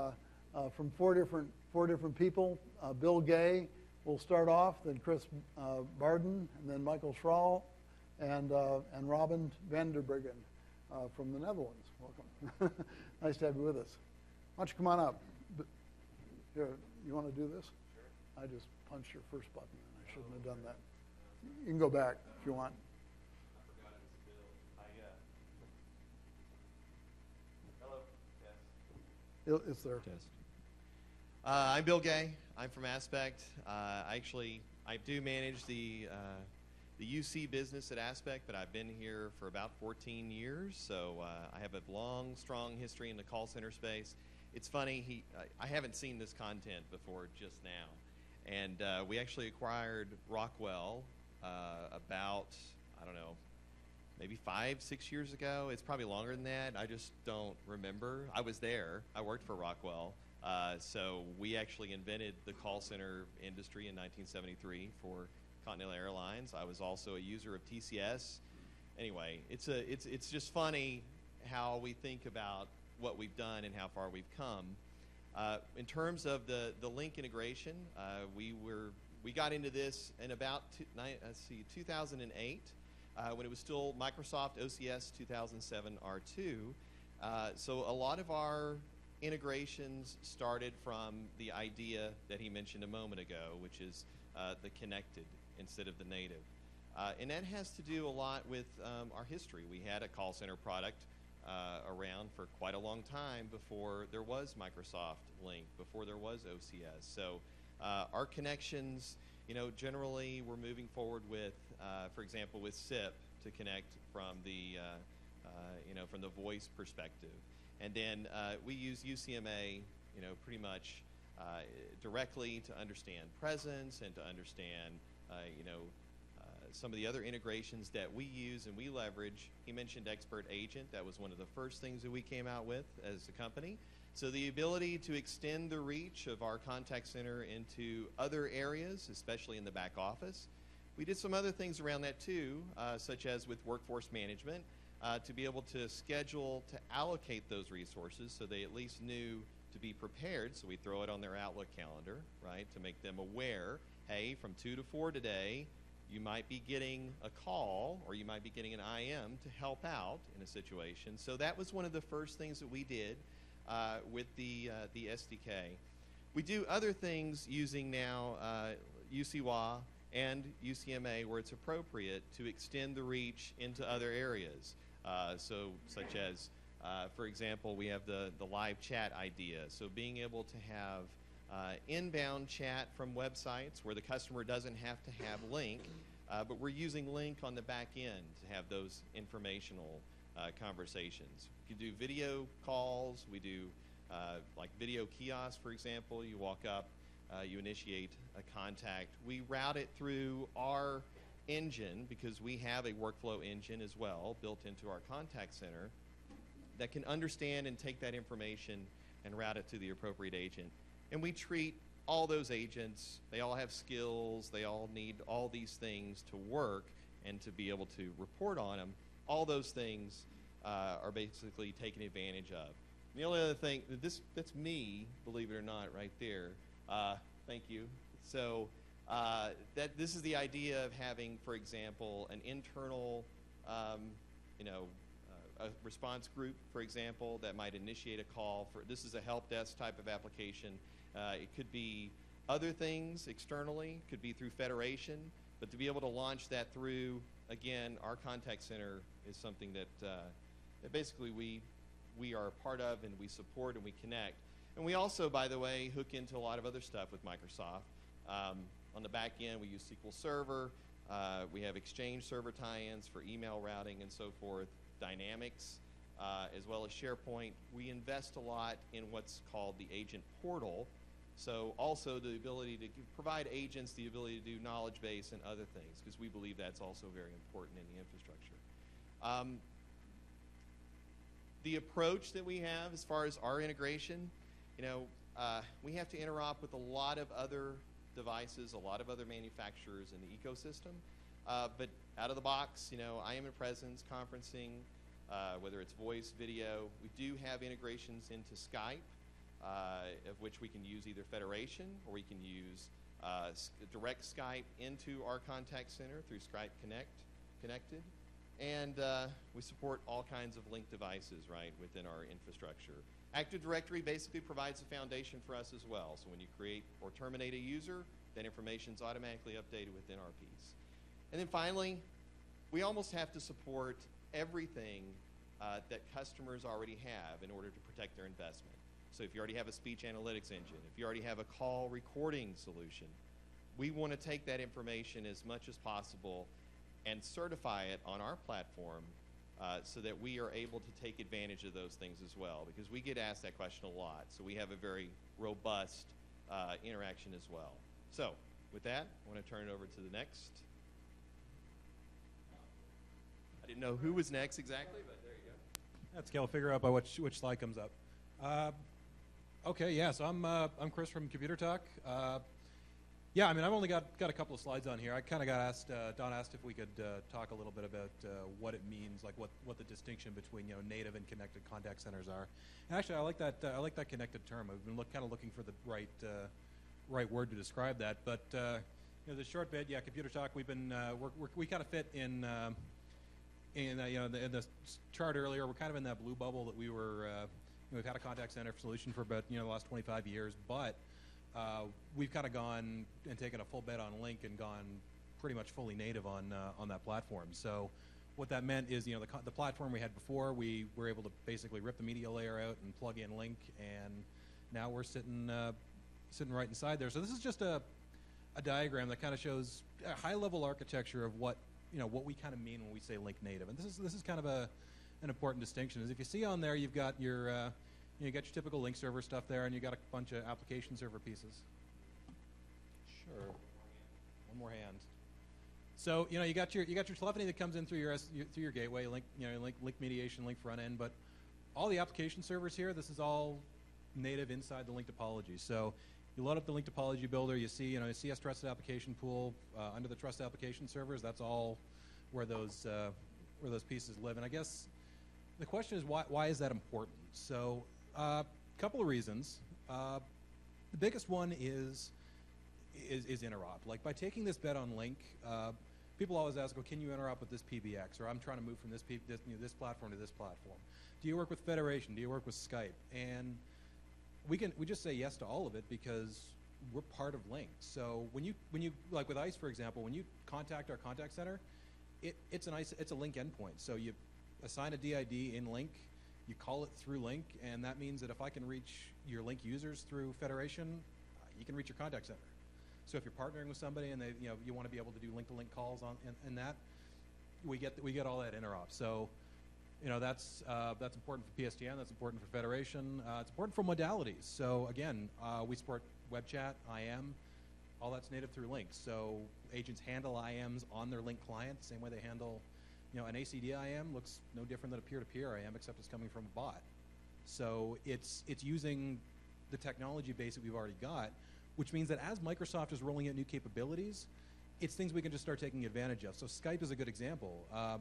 four different people. Bill Gay will start off, then Chris Barden, and then Michael Schraal, and Robin Vanderbruggen from the Netherlands. Welcome. Nice to have you with us. Why don't you come on up? Here, you want to do this? Sure. I just punched your first button, and I shouldn't have done that. You can go back if you want. I forgot it was Bill. Hello. Yes. It's there. Test. I'm Bill Gay. I'm from Aspect. I do manage the UC business at Aspect, but I've been here for about 14 years, so I have a long, strong history in the call center space. It's funny, I haven't seen this content before just now, and we actually acquired Rockwell about, I don't know, maybe 5-6 years ago. It's probably longer than that. I just don't remember. I was there. I worked for Rockwell. So we actually invented the call center industry in 1973 for Continental Airlines. I was also a user of TCS. Anyway, it's just funny how we think about what we've done and how far we've come. In terms of the Lync integration, we got into this in about 2008 when it was still Microsoft OCS 2007 R2. So a lot of our integrations started from the idea that he mentioned a moment ago, which is the connected instead of the native. And that has to do a lot with our history. We had a call center product around for quite a long time before there was Microsoft Lync, before there was OCS. So our connections, generally we're moving forward with, for example, with SIP to connect from the, from the voice perspective. And then we use UCMA, pretty much directly to understand presence and to understand, some of the other integrations that we use and we leverage. He mentioned Expert Agent. That was one of the first things that we came out with as a company. So the ability to extend the reach of our contact center into other areas, especially in the back office. We did some other things around that too, such as with workforce management, to be able to schedule, to allocate those resources so they at least knew to be prepared. So we throw it on their Outlook calendar, right, to make them aware, hey, from 2 to 4 today, you might be getting a call or you might be getting an IM to help out in a situation. So that was one of the first things that we did with the SDK. We do other things using now UCWA and UCMA where it's appropriate to extend the reach into other areas. So such as, for example, we have the live chat idea. So being able to have inbound chat from websites where the customer doesn't have to have Lync, but we're using Lync on the back end to have those informational conversations. You can do video calls. We do like video kiosks, for example. You walk up, you initiate a contact. We route it through our engine because we have a workflow engine as well built into our contact center that can understand and take that information and route it to the appropriate agent. And we treat all those agents, they all have skills, they all need all these things to work and to be able to report on them. All those things are basically taken advantage of. And the only other thing, that's me, believe it or not, right there. Thank you. So this is the idea of having, for example, an internal, a response group, for example, that might initiate a call. This is a help desk type of application. It could be Other things externally could be through Federation, but to be able to launch that through, again, our contact center is something that basically we are a part of and we support and we connect. And we also, by the way, hook into a lot of other stuff with Microsoft. On the back end, we use SQL Server. We have Exchange Server tie-ins for email routing and so forth, Dynamics, as well as SharePoint. We invest a lot in what's called the agent portal. So also the ability to provide agents the ability to do knowledge base and other things, because we believe that's also very important in the infrastructure. The approach that we have as far as our integration, we have to interop with a lot of other devices, a lot of other manufacturers in the ecosystem. But out of the box, IM and presence, conferencing, whether it's voice, video, we do have integrations into Skype, of which we can use either Federation or we can use direct Skype into our contact center through Skype Connected. And we support all kinds of Lync devices, right, within our infrastructure. Active Directory basically provides a foundation for us as well. So when you create or terminate a user, that information is automatically updated within our piece. And then finally, we almost have to support everything that customers already have in order to protect their investment. So if you already have a speech analytics engine, if you already have a call recording solution, we want to take that information as much as possible and certify it on our platform so that we are able to take advantage of those things as well, because we get asked that question a lot. So we have a very robust interaction as well. So with that, I want to turn it over to the next. I didn't know who was next exactly, but there you go. That's okay. I'll figure out by which slide comes up. Okay, yeah, so I'm Chris from Computer Talk. Yeah, I mean, I've only got a couple of slides on here. I kind of got asked, Don asked if we could talk a little bit about what it means, like what the distinction between native and connected contact centers are. And actually, I like that connected term. I've been kind of looking for the right word to describe that. But the short bit, yeah, Computer Talk. We've been we kind of fit in in the chart earlier. We're kind of in that blue bubble that we were. We've had a contact center solution for about the last 25 years, but we've kind of gone and taken a full bet on Lync and gone pretty much fully native on that platform. So what that meant is the platform we had before, we were able to basically rip the media layer out and plug in Lync, and now we're sitting right inside there. So this is just a diagram that kind of shows a high-level architecture of what we kind of mean when we say Lync native. And this is kind of an important distinction. Is if you see on there, you've got your you got your typical Lync server stuff there, and you got a bunch of application server pieces. Sure. One more hand. So you got your telephony that comes in through your gateway, Lync Lync mediation, Lync front end, but all the application servers here, this is all native inside the Lync topology. So you load up the Lync topology builder, you see CS trusted application pool under the trusted application servers. That's all where those pieces live. And I guess the question is why is that important? So a couple of reasons. The biggest one is interop. Like by taking this bet on Lync, people always ask, well, can you interop with this PBX? Or I'm trying to move from this platform to this platform. Do you work with Federation? Do you work with Skype? And we just say yes to all of it because we're part of Lync. So when you like with ICE, for example, when you contact our contact center, it's a Lync endpoint. So you assign a DID in Lync, you call it through Lync, and that means that if I can reach your Lync users through Federation, you can reach your contact center. So if you're partnering with somebody and you want to be able to do link-to-link calls and that, we get all that interop. So that's important for PSTN. That's important for Federation. It's important for modalities. So again, we support web chat, IM. All that's native through Lync. So agents handle IMs on their Lync client, same way they handle, an ACD IM looks no different than a peer-to-peer IM, except it's coming from a bot. So it's using the technology base that we've already got, which means that as Microsoft is rolling out new capabilities, it's things we can just start taking advantage of. So Skype is a good example. As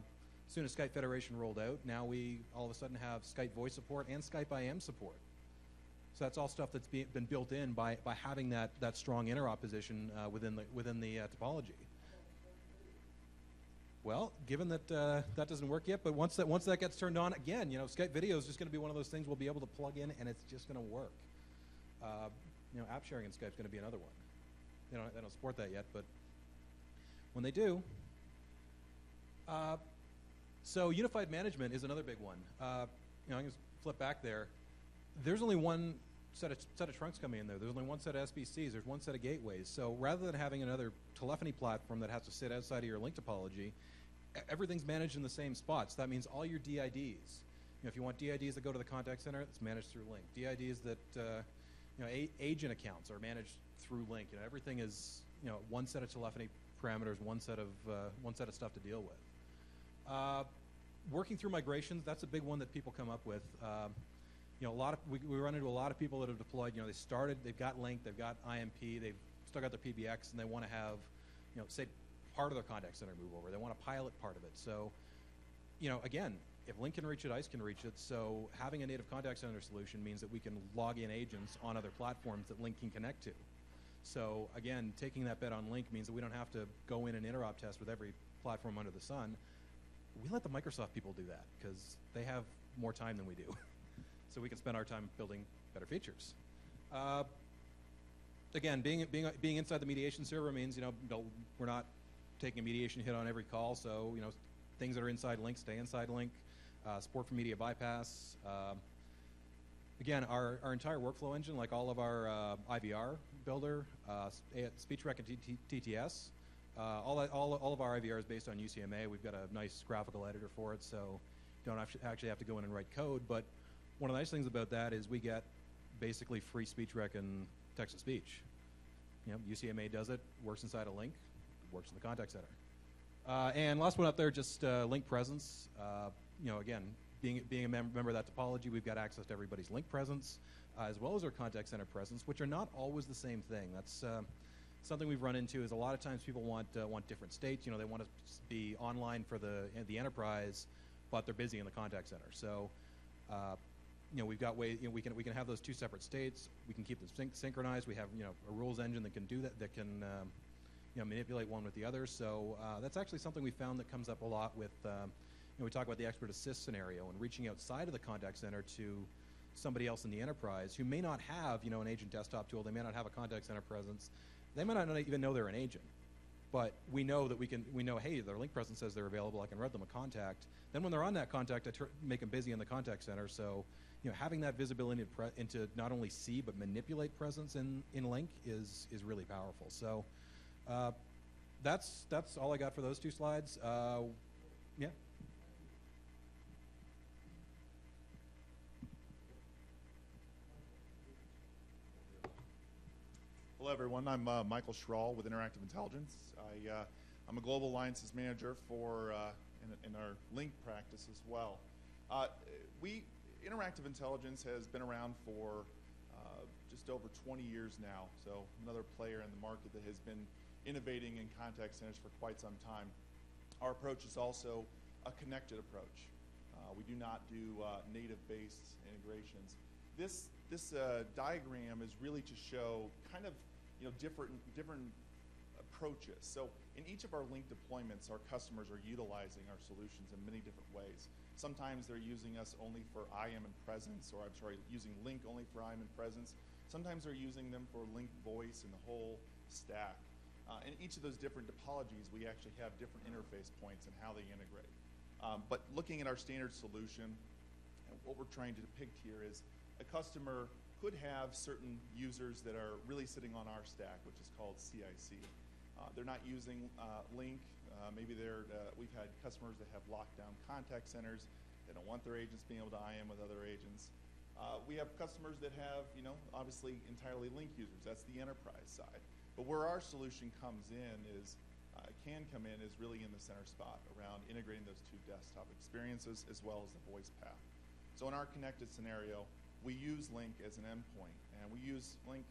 soon as Skype Federation rolled out, now we all of a sudden have Skype voice support and Skype IM support. So that's all stuff that's been built in by having that strong interop position within the topology. Well, given that that doesn't work yet, but once that gets turned on, again, Skype video is just going to be one of those things we'll be able to plug in, and it's just going to work. App sharing in Skype is going to be another one. they don't support that yet, but when they do. So unified management is another big one. I'm going to flip back there. There's only one set of trunks coming in there. There's only one set of SBCs. There's one set of gateways. So rather than having another telephony platform that has to sit outside of your Lync topology, everything's managed in the same spots. That means all your DIDs. If you want DIDs that go to the contact center, it's managed through Lync. DIDs that agent accounts are managed through Lync. Everything is one set of telephony parameters, one set of stuff to deal with. Working through migrations, that's a big one that people come up with. We run into a lot of people that have deployed. They've got Lync, they've got IMP, they've still got their PBX, and they want to have, say, part of their contact center move over. They want to pilot part of it. So, again, if Lync can reach it, ICE can reach it. So having a native contact center solution means that we can log in agents on other platforms that Lync can connect to. So again, taking that bet on Lync means that we don't have to go in and interop test with every platform under the sun. We let the Microsoft people do that because they have more time than we do. So we can spend our time building better features. Again, being inside the mediation server means we're not taking a mediation hit on every call. So things that are inside Lync stay inside Lync. Support for media bypass. Again, our entire workflow engine, like all of our IVR builder, speech rec and TTS, all of our IVR is based on UCMA. We've got a nice graphical editor for it, so you don't actually have to go in and write code. But one of the nice things about that is we get basically free speech rec and text-to-speech. UCMA does it, works inside a Lync, works in the contact center. And last one up there, just Lync presence. Again, being a member of that topology, we've got access to everybody's Lync presence, as well as our contact center presence, which are not always the same thing. That's something we've run into. Is a lot of times people want different states. They want to be online for the enterprise, but they're busy in the contact center. So, we've got ways. We can have those two separate states. We can keep them synchronized. We have a rules engine that can do that. That can manipulate one with the other. So that's actually something we found that comes up a lot with. We talk about the expert assist scenario and reaching outside of the contact center to somebody else in the enterprise who may not have, an agent desktop tool. They may not have a contact center presence. They might not even know they're an agent. But we know that hey, their Lync presence says they're available. I can read them a contact. Then when they're on that contact, I make them busy in the contact center. So, having that visibility into not only see but manipulate presence in Lync is really powerful. So, that's all I got for those two slides. Yeah. Hello, everyone. I'm Michael Schrahl with Interactive Intelligence. I'm a Global Alliances Manager for in our Lync practice as well. Interactive Intelligence has been around for just over 20 years now, so another player in the market that has been innovating in contact centers for quite some time. Our approach is also a connected approach. We do not do native-based integrations. This diagram is really to show kind of different approaches. So in each of our Lync deployments, our customers are utilizing our solutions in many different ways. Sometimes they're using us only for IM and presence, or using Lync only for IM and presence. Sometimes they're using them for Lync voice and the whole stack. In each of those different topologies, we actually have different interface points and how they integrate. But looking at our standard solution, what we're trying to depict here is a customer could have certain users that are really sitting on our stack, which is called CIC. They're not using Lync. Maybe we've had customers that have locked down contact centers. They don't want their agents being able to IM with other agents. We have customers that have, obviously entirely Lync users. That's the enterprise side. But where our solution comes in is, really in the center spot around integrating those two desktop experiences as well as the voice path. So in our connected scenario, we use Lync as an endpoint, and we use Lync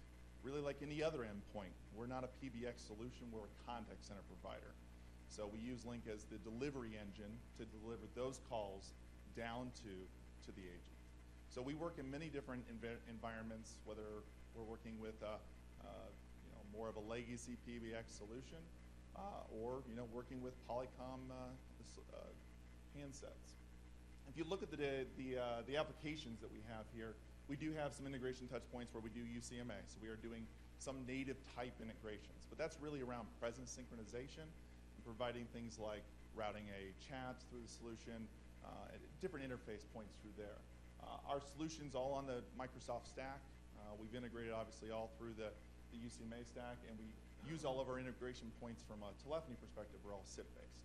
really like any other endpoint. We're not a PBX solution, we're a contact center provider. So we use Lync as the delivery engine to deliver those calls down to the agent. So we work in many different environments, whether we're working with more of a legacy PBX solution, or working with Polycom handsets. If you look at the applications that we have here, we do have some integration touch points where we do UCMA. So we are doing some native type integrations. But that's really around presence synchronization and providing things like routing a chat through the solution, different interface points through there. Our solution's all on the Microsoft stack. We've integrated obviously all through the UCMA stack, and we use all of our integration points from a telephony perspective. We're all SIP-based.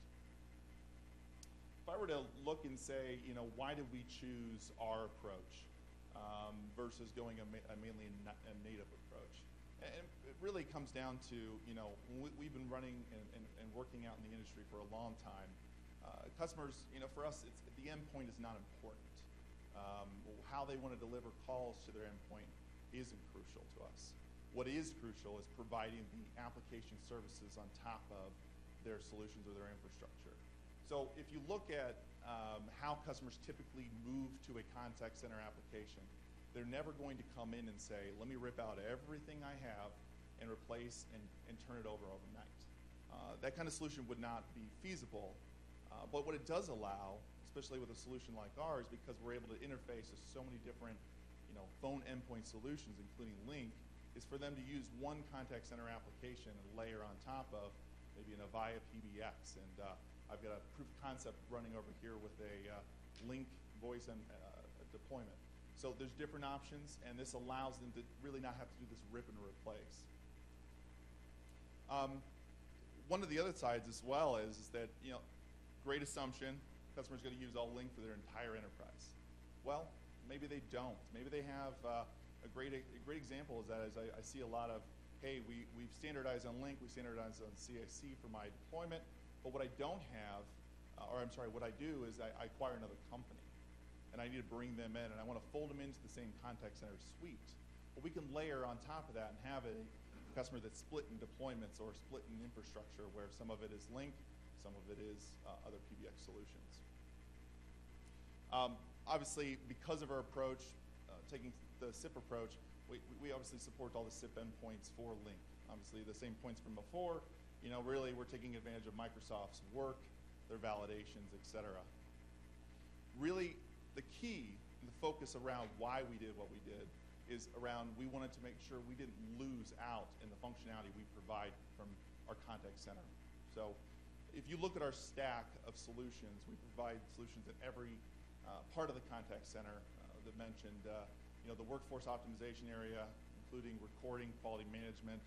If I were to look and say, why did we choose our approach versus going a mainly a native approach? And it really comes down to, we've been running and working out in the industry for a long time. Customers, for us, the endpoint is not important. How they want to deliver calls to their endpoint isn't crucial to us. What is crucial is providing the application services on top of their solutions or their infrastructure. So if you look at how customers typically move to a contact center application, they're never going to come in and say, let me rip out everything I have and replace and turn it over overnight. That kind of solution would not be feasible. But what it does allow, especially with a solution like ours, because we're able to interface with so many different phone endpoint solutions, including Lync, is for them to use one contact center application and layer on top of maybe an Avaya PBX. And I've got a proof of concept running over here with a Lync voice and deployment. So there's different options, and this allows them to really not have to do this rip and replace. One of the other sides as well is that, great assumption, customers going to use all Lync for their entire enterprise. Well, maybe they don't. Maybe they have a great example is that I see a lot of, hey, we've standardized on Lync, we standardized on CIC for my deployment, but what I don't have, what I do is I acquire another company, and I need to bring them in, and I want to fold them into the same contact center suite. But we can layer on top of that and have a customer that's split in deployments or split in infrastructure, where some of it is Lync, some of it is other PBX solutions. Obviously, because of our approach, taking the SIP approach, we obviously support all the SIP endpoints for Lync. Obviously, the same points from before. Really, we're taking advantage of Microsoft's work, their validations, et cetera. Really, the key and the focus around why we did what we did is around we wanted to make sure we didn't lose out in the functionality we provide from our contact center. So if you look at our stack of solutions, we provide solutions in every part of the contact center that mentioned, the workforce optimization area, including recording, quality management,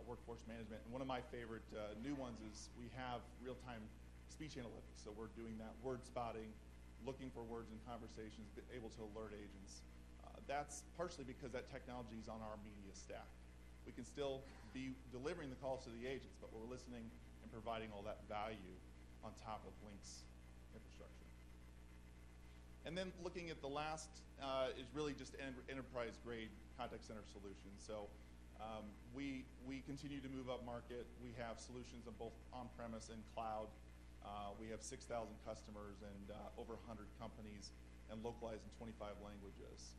workforce management. And one of my favorite new ones is we have real-time speech analytics. So we're doing that word spotting, looking for words in conversations, able to alert agents. That's partially because that technology is on our media stack. We can still be delivering the calls to the agents, but we're listening and providing all that value on top of Lync's infrastructure. And then looking at the last is really just enterprise-grade contact center solutions. So we continue to move up market. We have solutions on both on-premise and cloud. We have 6,000 customers and over 100 companies, and localized in 25 languages.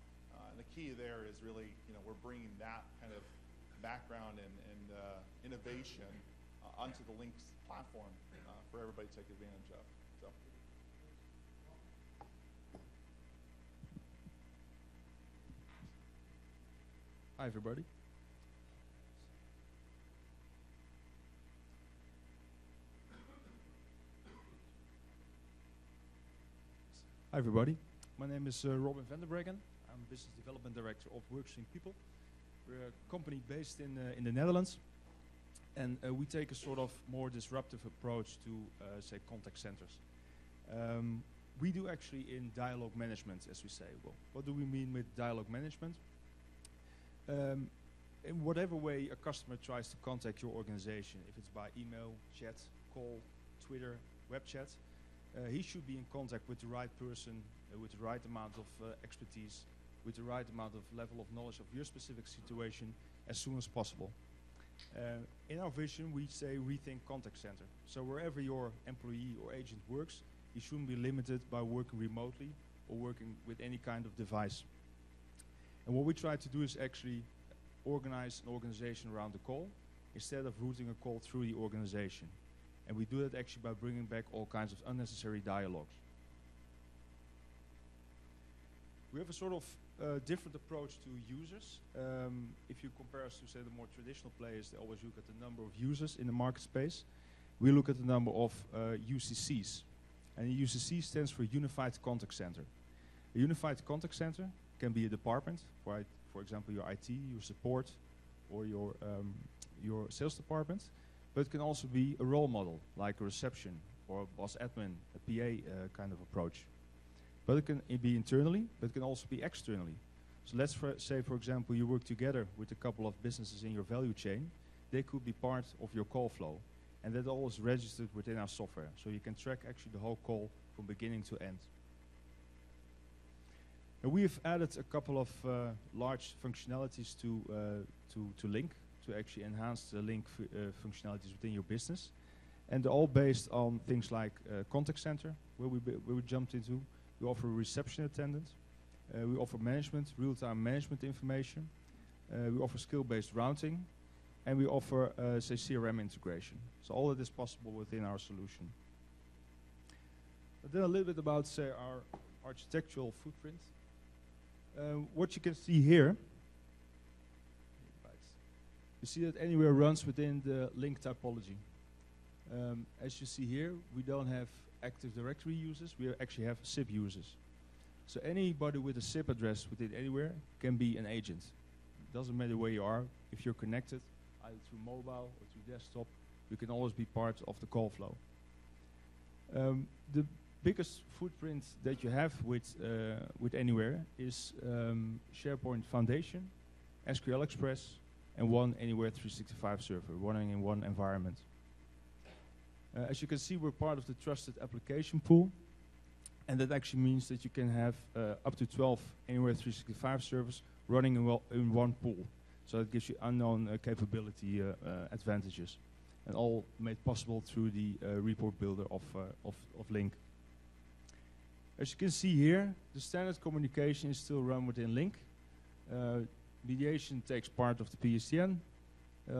And the key there is really, we're bringing that kind of background and innovation onto the Lync platform for everybody to take advantage of. So. Hi, everybody. Hi, everybody. My name is Robin van der Breggen. I'm Business Development Director of Workstream People. We're a company based in the Netherlands, and we take a sort of more disruptive approach to, say, contact centers. We do actually in dialogue management, as we say. Well, what do we mean with dialogue management? In whatever way a customer tries to contact your organization, if it's by email, chat, call, Twitter, web chat, he should be in contact with the right person, with the right amount of expertise, with the right amount of level of knowledge of your specific situation as soon as possible. In our vision, we say rethink contact center. So wherever your employee or agent works, he shouldn't be limited by working remotely or working with any kind of device. And what we try to do is actually organize an organization around the call instead of routing a call through the organization. And we do that actually by bringing back all kinds of unnecessary dialogues. We have a sort of different approach to users. If you compare us to, say, the more traditional players, they always look at the number of users in the market space. We look at the number of UCCs. And UCC stands for Unified Contact Center. A unified contact center can be a department, for example, your IT, your support, or your sales department. But it can also be a role model, like a reception or a boss admin, a PA kind of approach. But it can be internally, but it can also be externally. So let's say, for example, you work together with a couple of businesses in your value chain. They could be part of your call flow. And that all is registered within our software. So you can track actually the whole call from beginning to end. And we have added a couple of large functionalities to Lync, to actually enhance the Lync functionalities within your business. And they're all based on things like contact center, where we jumped into. We offer reception attendant. We offer management, real-time management information. We offer skill-based routing. And we offer, say, CRM integration. So all of this is possible within our solution. But then a little bit about, say, our architectural footprint. What you can see here, you see that Anywhere runs within the Lync topology. As you see here, we don't have Active Directory users, we actually have SIP users. So anybody with a SIP address within Anywhere can be an agent. It doesn't matter where you are, if you're connected, either through mobile or through desktop, you can always be part of the call flow. The biggest footprint that you have with Anywhere is SharePoint Foundation, SQL Express, and one Anywhere 365 server running in one environment. As you can see, we're part of the trusted application pool, and that actually means that you can have up to 12 Anywhere 365 servers running in one pool. So it gives you unknown capability advantages, and all made possible through the report builder of Lync. As you can see here, the standard communication is still run within Lync. Mediation takes part of the PSTN.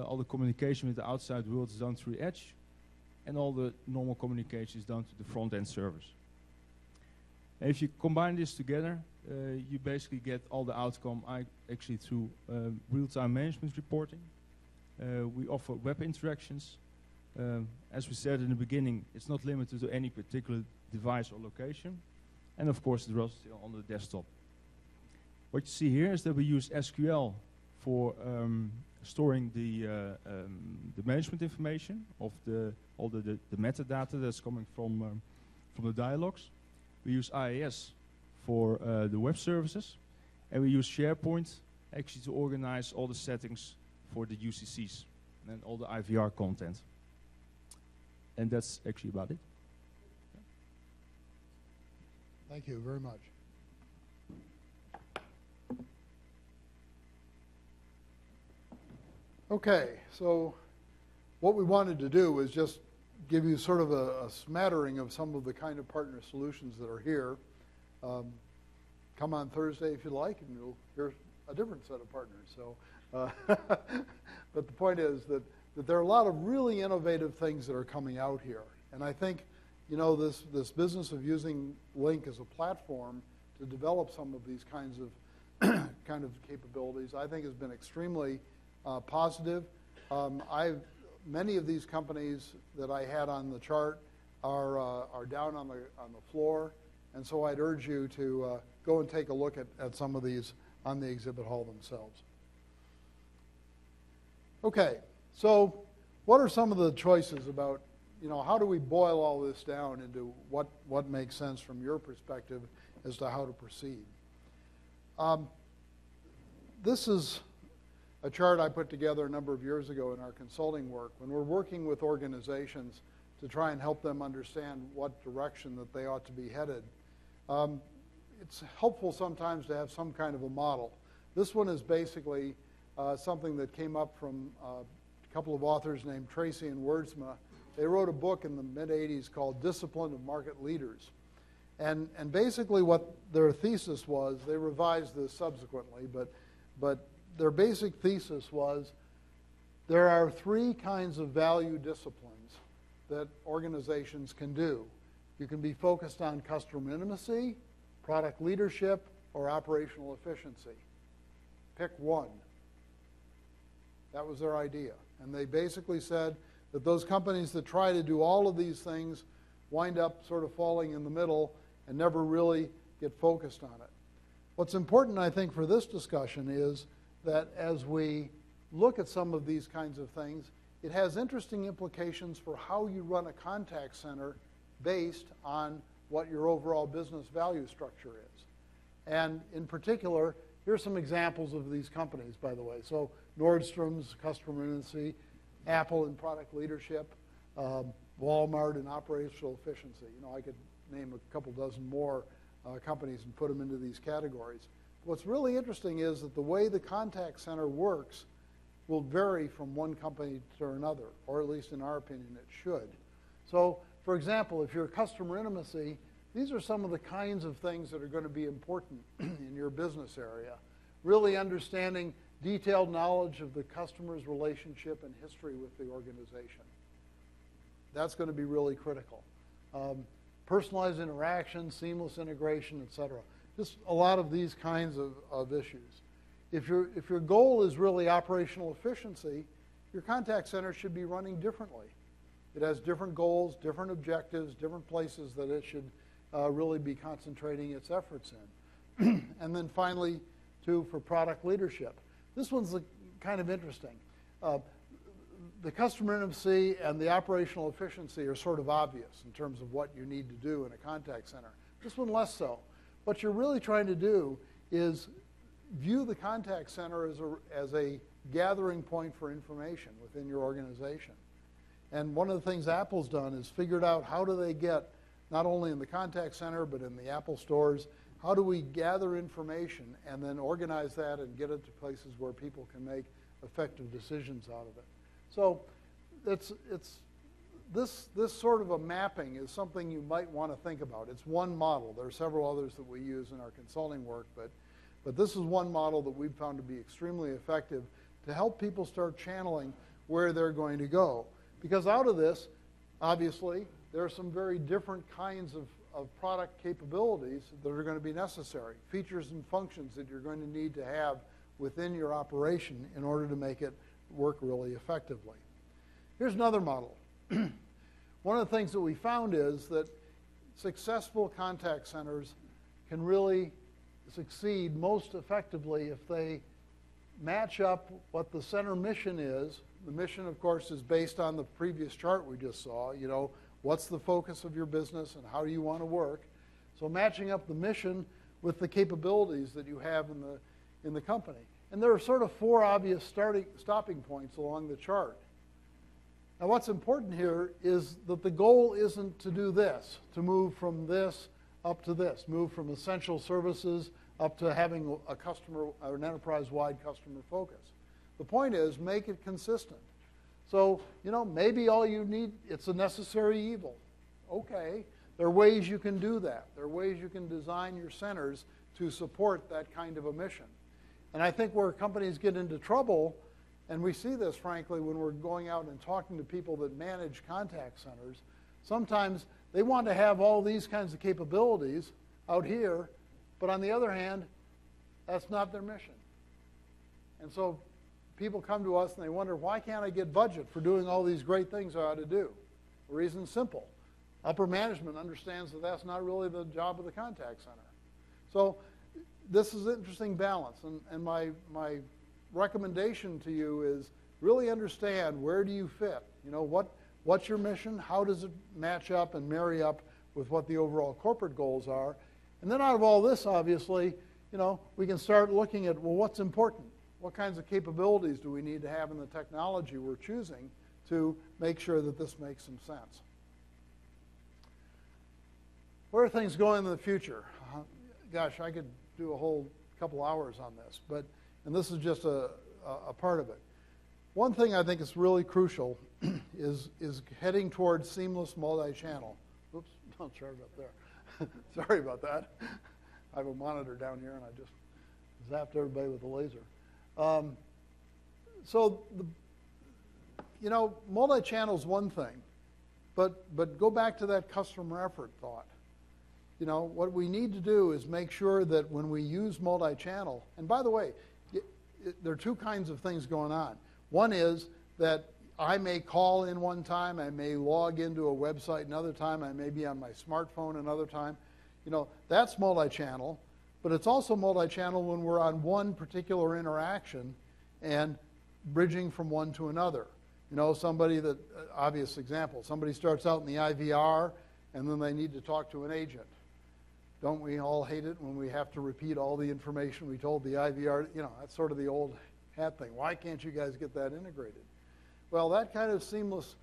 All the communication with the outside world is done through Edge, and all the normal communication is done to the front-end servers. And if you combine this together, you basically get all the outcome actually through real-time management reporting. We offer web interactions. As we said in the beginning, it's not limited to any particular device or location. And of course, it runs still on the desktop. What you see here is that we use SQL for storing the management information of all the metadata that's coming from the dialogues. We use IIS for the web services, and we use SharePoint actually to organize all the settings for the UCCs and all the IVR content. And that's actually about it. Thank you very much. Okay, so what we wanted to do was just give you sort of a smattering of some of the kind of partner solutions that are here. Come on Thursday if you like, and you'll hear a different set of partners. So, but the point is that there are a lot of really innovative things that are coming out here. And I think, you know, this business of using Lync as a platform to develop some of these kinds of capabilities, I think has been extremely positive. Many of these companies that I had on the chart are down on the floor, and so I'd urge you to go and take a look at some of these on the exhibit hall themselves. Okay, so what are some of the choices about, you know, how do we boil all this down into what makes sense from your perspective as to how to proceed? This is a chart I put together a number of years ago in our consulting work when we're working with organizations to try and help them understand what direction that they ought to be headed. It's helpful sometimes to have some kind of a model. This one is basically something that came up from a couple of authors named Tracy and Wordsma. They wrote a book in the mid-'80s called Discipline of Market Leaders. And basically what their thesis was, they revised this subsequently, but their basic thesis was there are three kinds of value disciplines that organizations can do. You can be focused on customer intimacy, product leadership, or operational efficiency. Pick one. That was their idea. And they basically said that those companies that try to do all of these things wind up sort of falling in the middle and never really get focused on it. What's important, I think, for this discussion is that as we look at some of these kinds of things, it has interesting implications for how you run a contact center based on what your overall business value structure is. And in particular, here's some examples of these companies, by the way. So Nordstrom's customer intimacy, Apple in product leadership, Walmart in operational efficiency. You know, I could name a couple dozen more companies and put them into these categories. What's really interesting is that the way the contact center works will vary from one company to another, or at least in our opinion it should. So, for example, if you're customer intimacy, these are some of the kinds of things that are going to be important in your business area. Really understanding detailed knowledge of the customer's relationship and history with the organization. That's going to be really critical. Personalized interaction, seamless integration, etc. Just a lot of these kinds of issues. If your goal is really operational efficiency, your contact center should be running differently. It has different goals, different objectives, different places that it should really be concentrating its efforts in. And then finally, too, for product leadership. This one's kind of interesting. The customer intimacy and the operational efficiency are sort of obvious in terms of what you need to do in a contact center. This one less so. What you're really trying to do is view the contact center as a gathering point for information within your organization. And one of the things Apple's done is figured out how do they get, not only in the contact center, but in the Apple stores, how do we gather information and then organize that and get it to places where people can make effective decisions out of it. So this sort of a mapping is something you might want to think about. It's one model. There are several others that we use in our consulting work, but this is one model that we've found to be extremely effective to help people start channeling where they're going to go. Because out of this, obviously, there are some very different kinds of product capabilities that are going to be necessary, features and functions that you're going to need to have within your operation in order to make it work really effectively. Here's another model. One of the things that we found is that successful contact centers can really succeed most effectively if they match up what the center mission is. The mission, of course, is based on the previous chart we just saw. You know, what's the focus of your business and how do you want to work? So matching up the mission with the capabilities that you have in the company. And there are sort of four obvious stopping points along the chart. Now what's important here is that the goal isn't to do this, to move from this up to this, move from essential services up to having a customer, or an enterprise-wide customer focus. The point is, make it consistent. So, you know, maybe all you need, it's a necessary evil. Okay, there are ways you can do that. There are ways you can design your centers to support that kind of a mission. And I think where companies get into trouble, and we see this, frankly, when we're going out and talking to people that manage contact centers, sometimes they want to have all these kinds of capabilities out here, but on the other hand, that's not their mission. And so people come to us and they wonder, why can't I get budget for doing all these great things I ought to do? The reason's simple. Upper management understands that that's not really the job of the contact center. So this is an interesting balance. And my recommendation to you is really understand, where do you fit? You know, what's your mission? How does it match up and marry up with what the overall corporate goals are? And then out of all this, obviously, you know, we can start looking at, well, what's important? What kinds of capabilities do we need to have in the technology we're choosing to make sure that this makes some sense? Where are things going in the future? Gosh, I could do a whole couple hours on this, and this is just a part of it. One thing I think is really crucial is heading towards seamless multi-channel. Oops, no, sorry about there. Sorry about that. I have a monitor down here, and I just zapped everybody with a laser. You know, multi-channel is one thing, but go back to that customer effort thought. what we need to do is make sure that when we use multi-channel, and by the way, there are two kinds of things going on. One is that I may call in one time, I may log into a website another time, I may be on my smartphone another time. That's multi-channel, but it's also multi-channel when we're on one particular interaction and bridging from one to another. Obvious example, somebody starts out in the IVR and then they need to talk to an agent. Don't we all hate it when we have to repeat all the information we told the IVR? That's sort of the old hat thing. Why can't you guys get that integrated? Well, that kind of seamless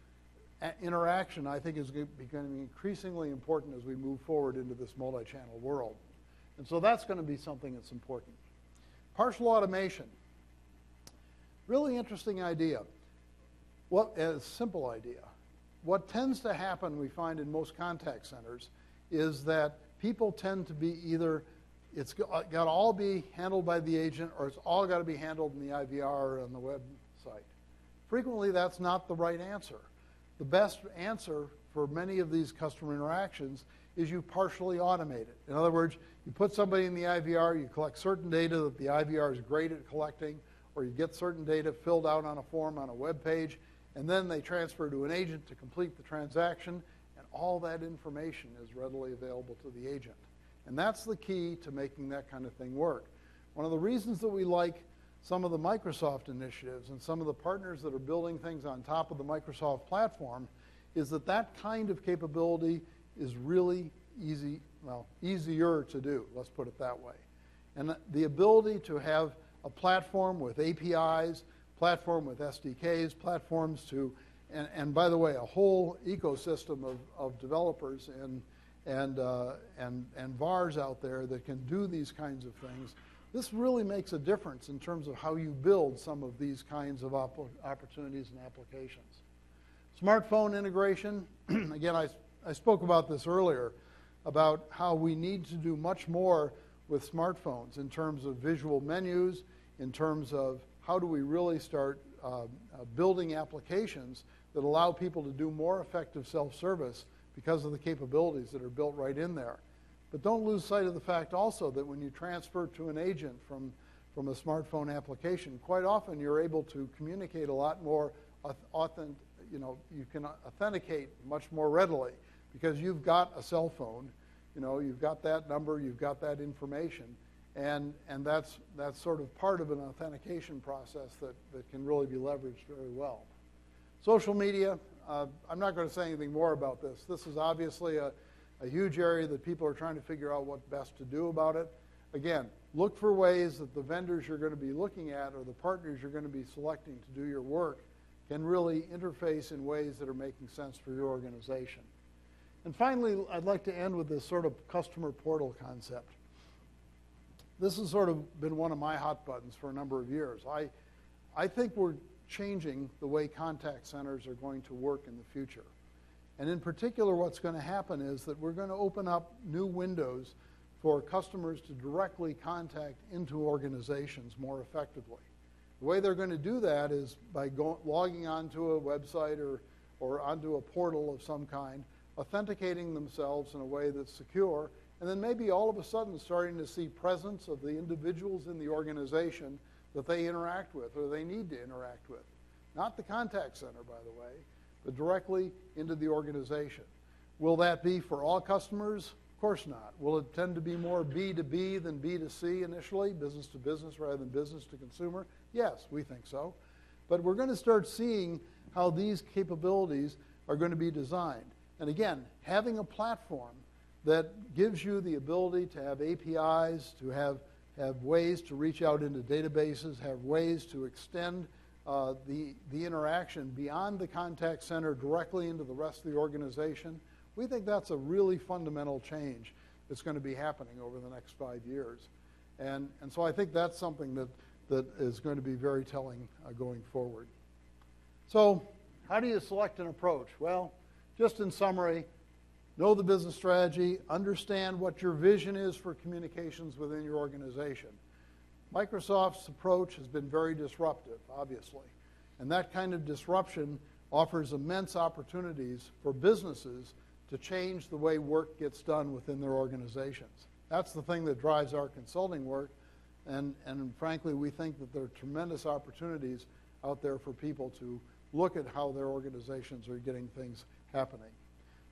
interaction, I think, is becoming increasingly important as we move forward into this multi-channel world. And so that's going to be something that's important. Partial automation. Really interesting idea. A simple idea. What tends to happen, we find in most contact centers, is that people tend to be either, it's got to all be handled by the agent, or it's all got to be handled in the IVR or on the website. Frequently, that's not the right answer. The best answer for many of these customer interactions is you partially automate it. In other words, you put somebody in the IVR, you collect certain data that the IVR is great at collecting, or you get certain data filled out on a form on a web page, and then they transfer to an agent to complete the transaction, and all that information is readily available to the agent. And that's the key to making that kind of thing work. One of the reasons that we like some of the Microsoft initiatives and some of the partners that are building things on top of the Microsoft platform is that that kind of capability is really easier to do, let's put it that way. And the ability to have a platform with APIs, platform with SDKs, platforms to, and by the way, a whole ecosystem of developers and VARs out there that can do these kinds of things. This really makes a difference in terms of how you build some of these kinds of opportunities and applications. Smartphone integration, again, I spoke about this earlier, about how we need to do much more with smartphones in terms of visual menus, in terms of how do we really start building applications that allow people to do more effective self-service because of the capabilities that are built right in there. But don't lose sight of the fact also that when you transfer to an agent from a smartphone application, quite often you're able to communicate a lot more you can authenticate much more readily because you've got a cell phone, you've got that number, you've got that information, and that's sort of part of an authentication process that can really be leveraged very well. Social media, I'm not going to say anything more about this. This is obviously a huge area that people are trying to figure out what best to do about it. Again, look for ways that the vendors you're going to be looking at or the partners you're going to be selecting to do your work can really interface in ways that are making sense for your organization. And finally, I'd like to end with this sort of customer portal concept. This has sort of been one of my hot buttons for a number of years. I think we're changing the way contact centers are going to work in the future. And in particular, what's going to happen is that we're going to open up new windows for customers to directly contact into organizations more effectively. The way they're going to do that is by logging onto a website or onto a portal of some kind, authenticating themselves in a way that's secure, and then maybe all of a sudden starting to see presence of the individuals in the organization that they interact with or they need to interact with. Not the contact center, by the way, but directly into the organization. Will that be for all customers? Of course not. Will it tend to be more B2B than B2C initially, business to business rather than business to consumer? Yes, we think so. But we're going to start seeing how these capabilities are going to be designed. And again, having a platform that gives you the ability to have APIs, to have ways to reach out into databases, have ways to extend the interaction beyond the contact center directly into the rest of the organization, we think that's a really fundamental change that's going to be happening over the next 5 years. And so I think that's something that is going to be very telling going forward. So how do you select an approach? Well, just in summary, know the business strategy, understand what your vision is for communications within your organization. Microsoft's approach has been very disruptive, obviously. And that kind of disruption offers immense opportunities for businesses to change the way work gets done within their organizations. That's the thing that drives our consulting work, and frankly, we think that there are tremendous opportunities out there for people to look at how their organizations are getting things happening.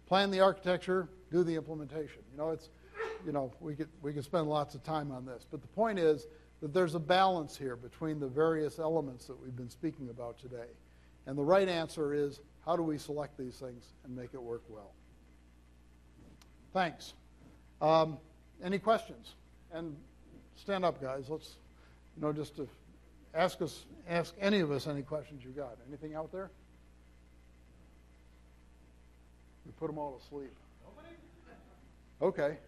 Plan the architecture, do the implementation. We could spend lots of time on this, but the point is that there's a balance here between the various elements that we've been speaking about today. And the right answer is, how do we select these things and make it work well? Thanks. Any questions? And stand up, guys. Let's, just to ask any of us any questions you got. Anything out there? We put them all to sleep. Okay.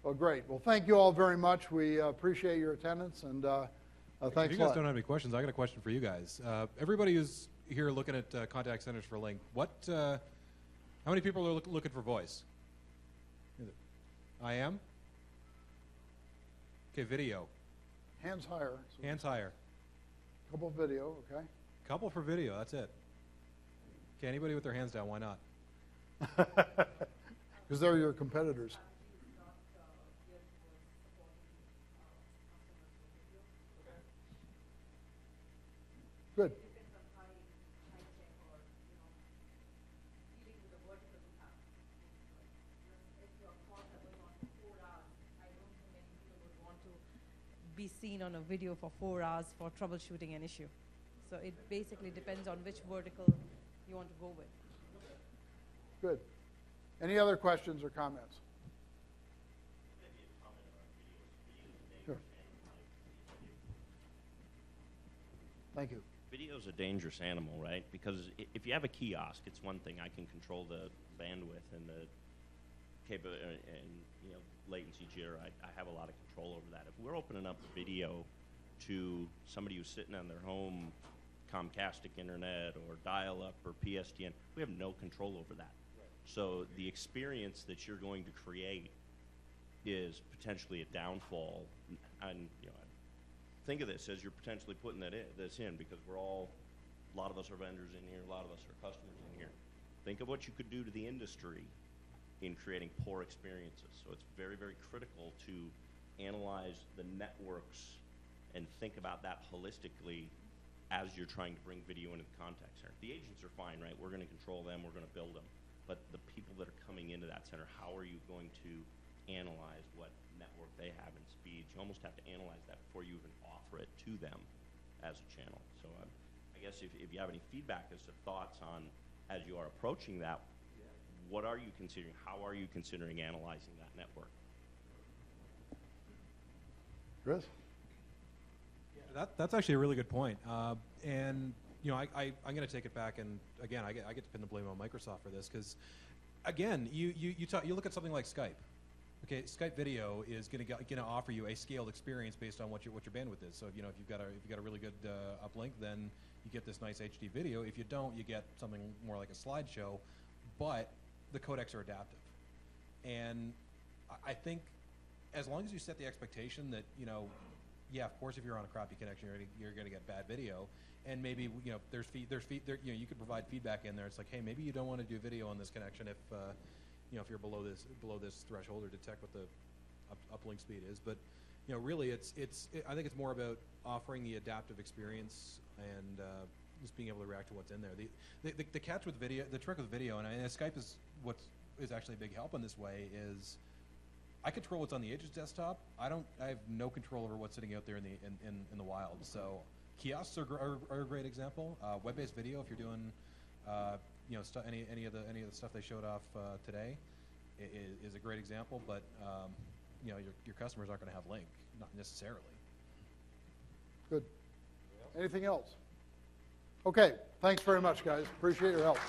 Well, great. Well, thank you all very much. We appreciate your attendance, and thanks a lot. If you guys don't have any questions, I got a question for you guys. Everybody who's here looking at contact centers for Lync, how many people are looking for voice? I am? Okay, video. Hands higher. Hands higher. Couple video, okay. Couple for video, that's it. Okay, anybody with their hands down, why not? Because they're your competitors. Good. Be seen on a video for 4 hours for troubleshooting an issue. So it basically depends on which vertical you want to go with. Good. Any other questions or comments? Sure. Thank you. Video is a dangerous animal, right? Because if you have a kiosk, it's one thing. I can control the bandwidth and the capability and latency jitter. I have a lot of control over that. If we're opening up video to somebody who's sitting on their home Comcastic internet or dial-up or PSTN, we have no control over that. Right. So the experience that you're going to create is potentially a downfall. And think of this as you're potentially putting this in, because a lot of us are vendors in here, a lot of us are customers in here. Think of what you could do to the industry in creating poor experiences. So it's very, very critical to analyze the networks and think about that holistically as you're trying to bring video into the contact center. The agents are fine, right? We're going to control them, we're going to build them. But the people that are coming into that center, how are you going to analyze what network they have and speeds? You almost have to analyze that before you even offer it to them as a channel. So I guess if you have any feedback as to thoughts on, as you are approaching that, what are you considering? How are you considering analyzing that network? Chris? Yeah, that's actually a really good point. And I'm going to take it back, and again, I get to pin the blame on Microsoft for this, because again, you look at something like Skype. Okay, Skype video is going to offer you a scaled experience based on what your bandwidth is. So if you've got a really good uplink, then you get this nice HD video. If you don't, you get something more like a slideshow, but the codecs are adaptive. And I think as long as you set the expectation that, of course, if you're on a crappy connection, you're going to get bad video. And maybe, you could provide feedback in there. It's like, hey, maybe you don't want to do video on this connection if you're below this threshold, or detect what the uplink speed is. But, really, I think it's more about offering the adaptive experience and just being able to react to what's in there. The catch with video, the trick with video, and Skype is what is actually a big help in this way, is I control what's on the agent's desktop. I have no control over what's sitting out there in the wild. So kiosks are a great example. Web-based video, if you're doing any of the stuff they showed off today, is a great example. But your customers aren't going to have Lync, not necessarily. Good. Anything else? Okay. Thanks very much, guys. Appreciate your help.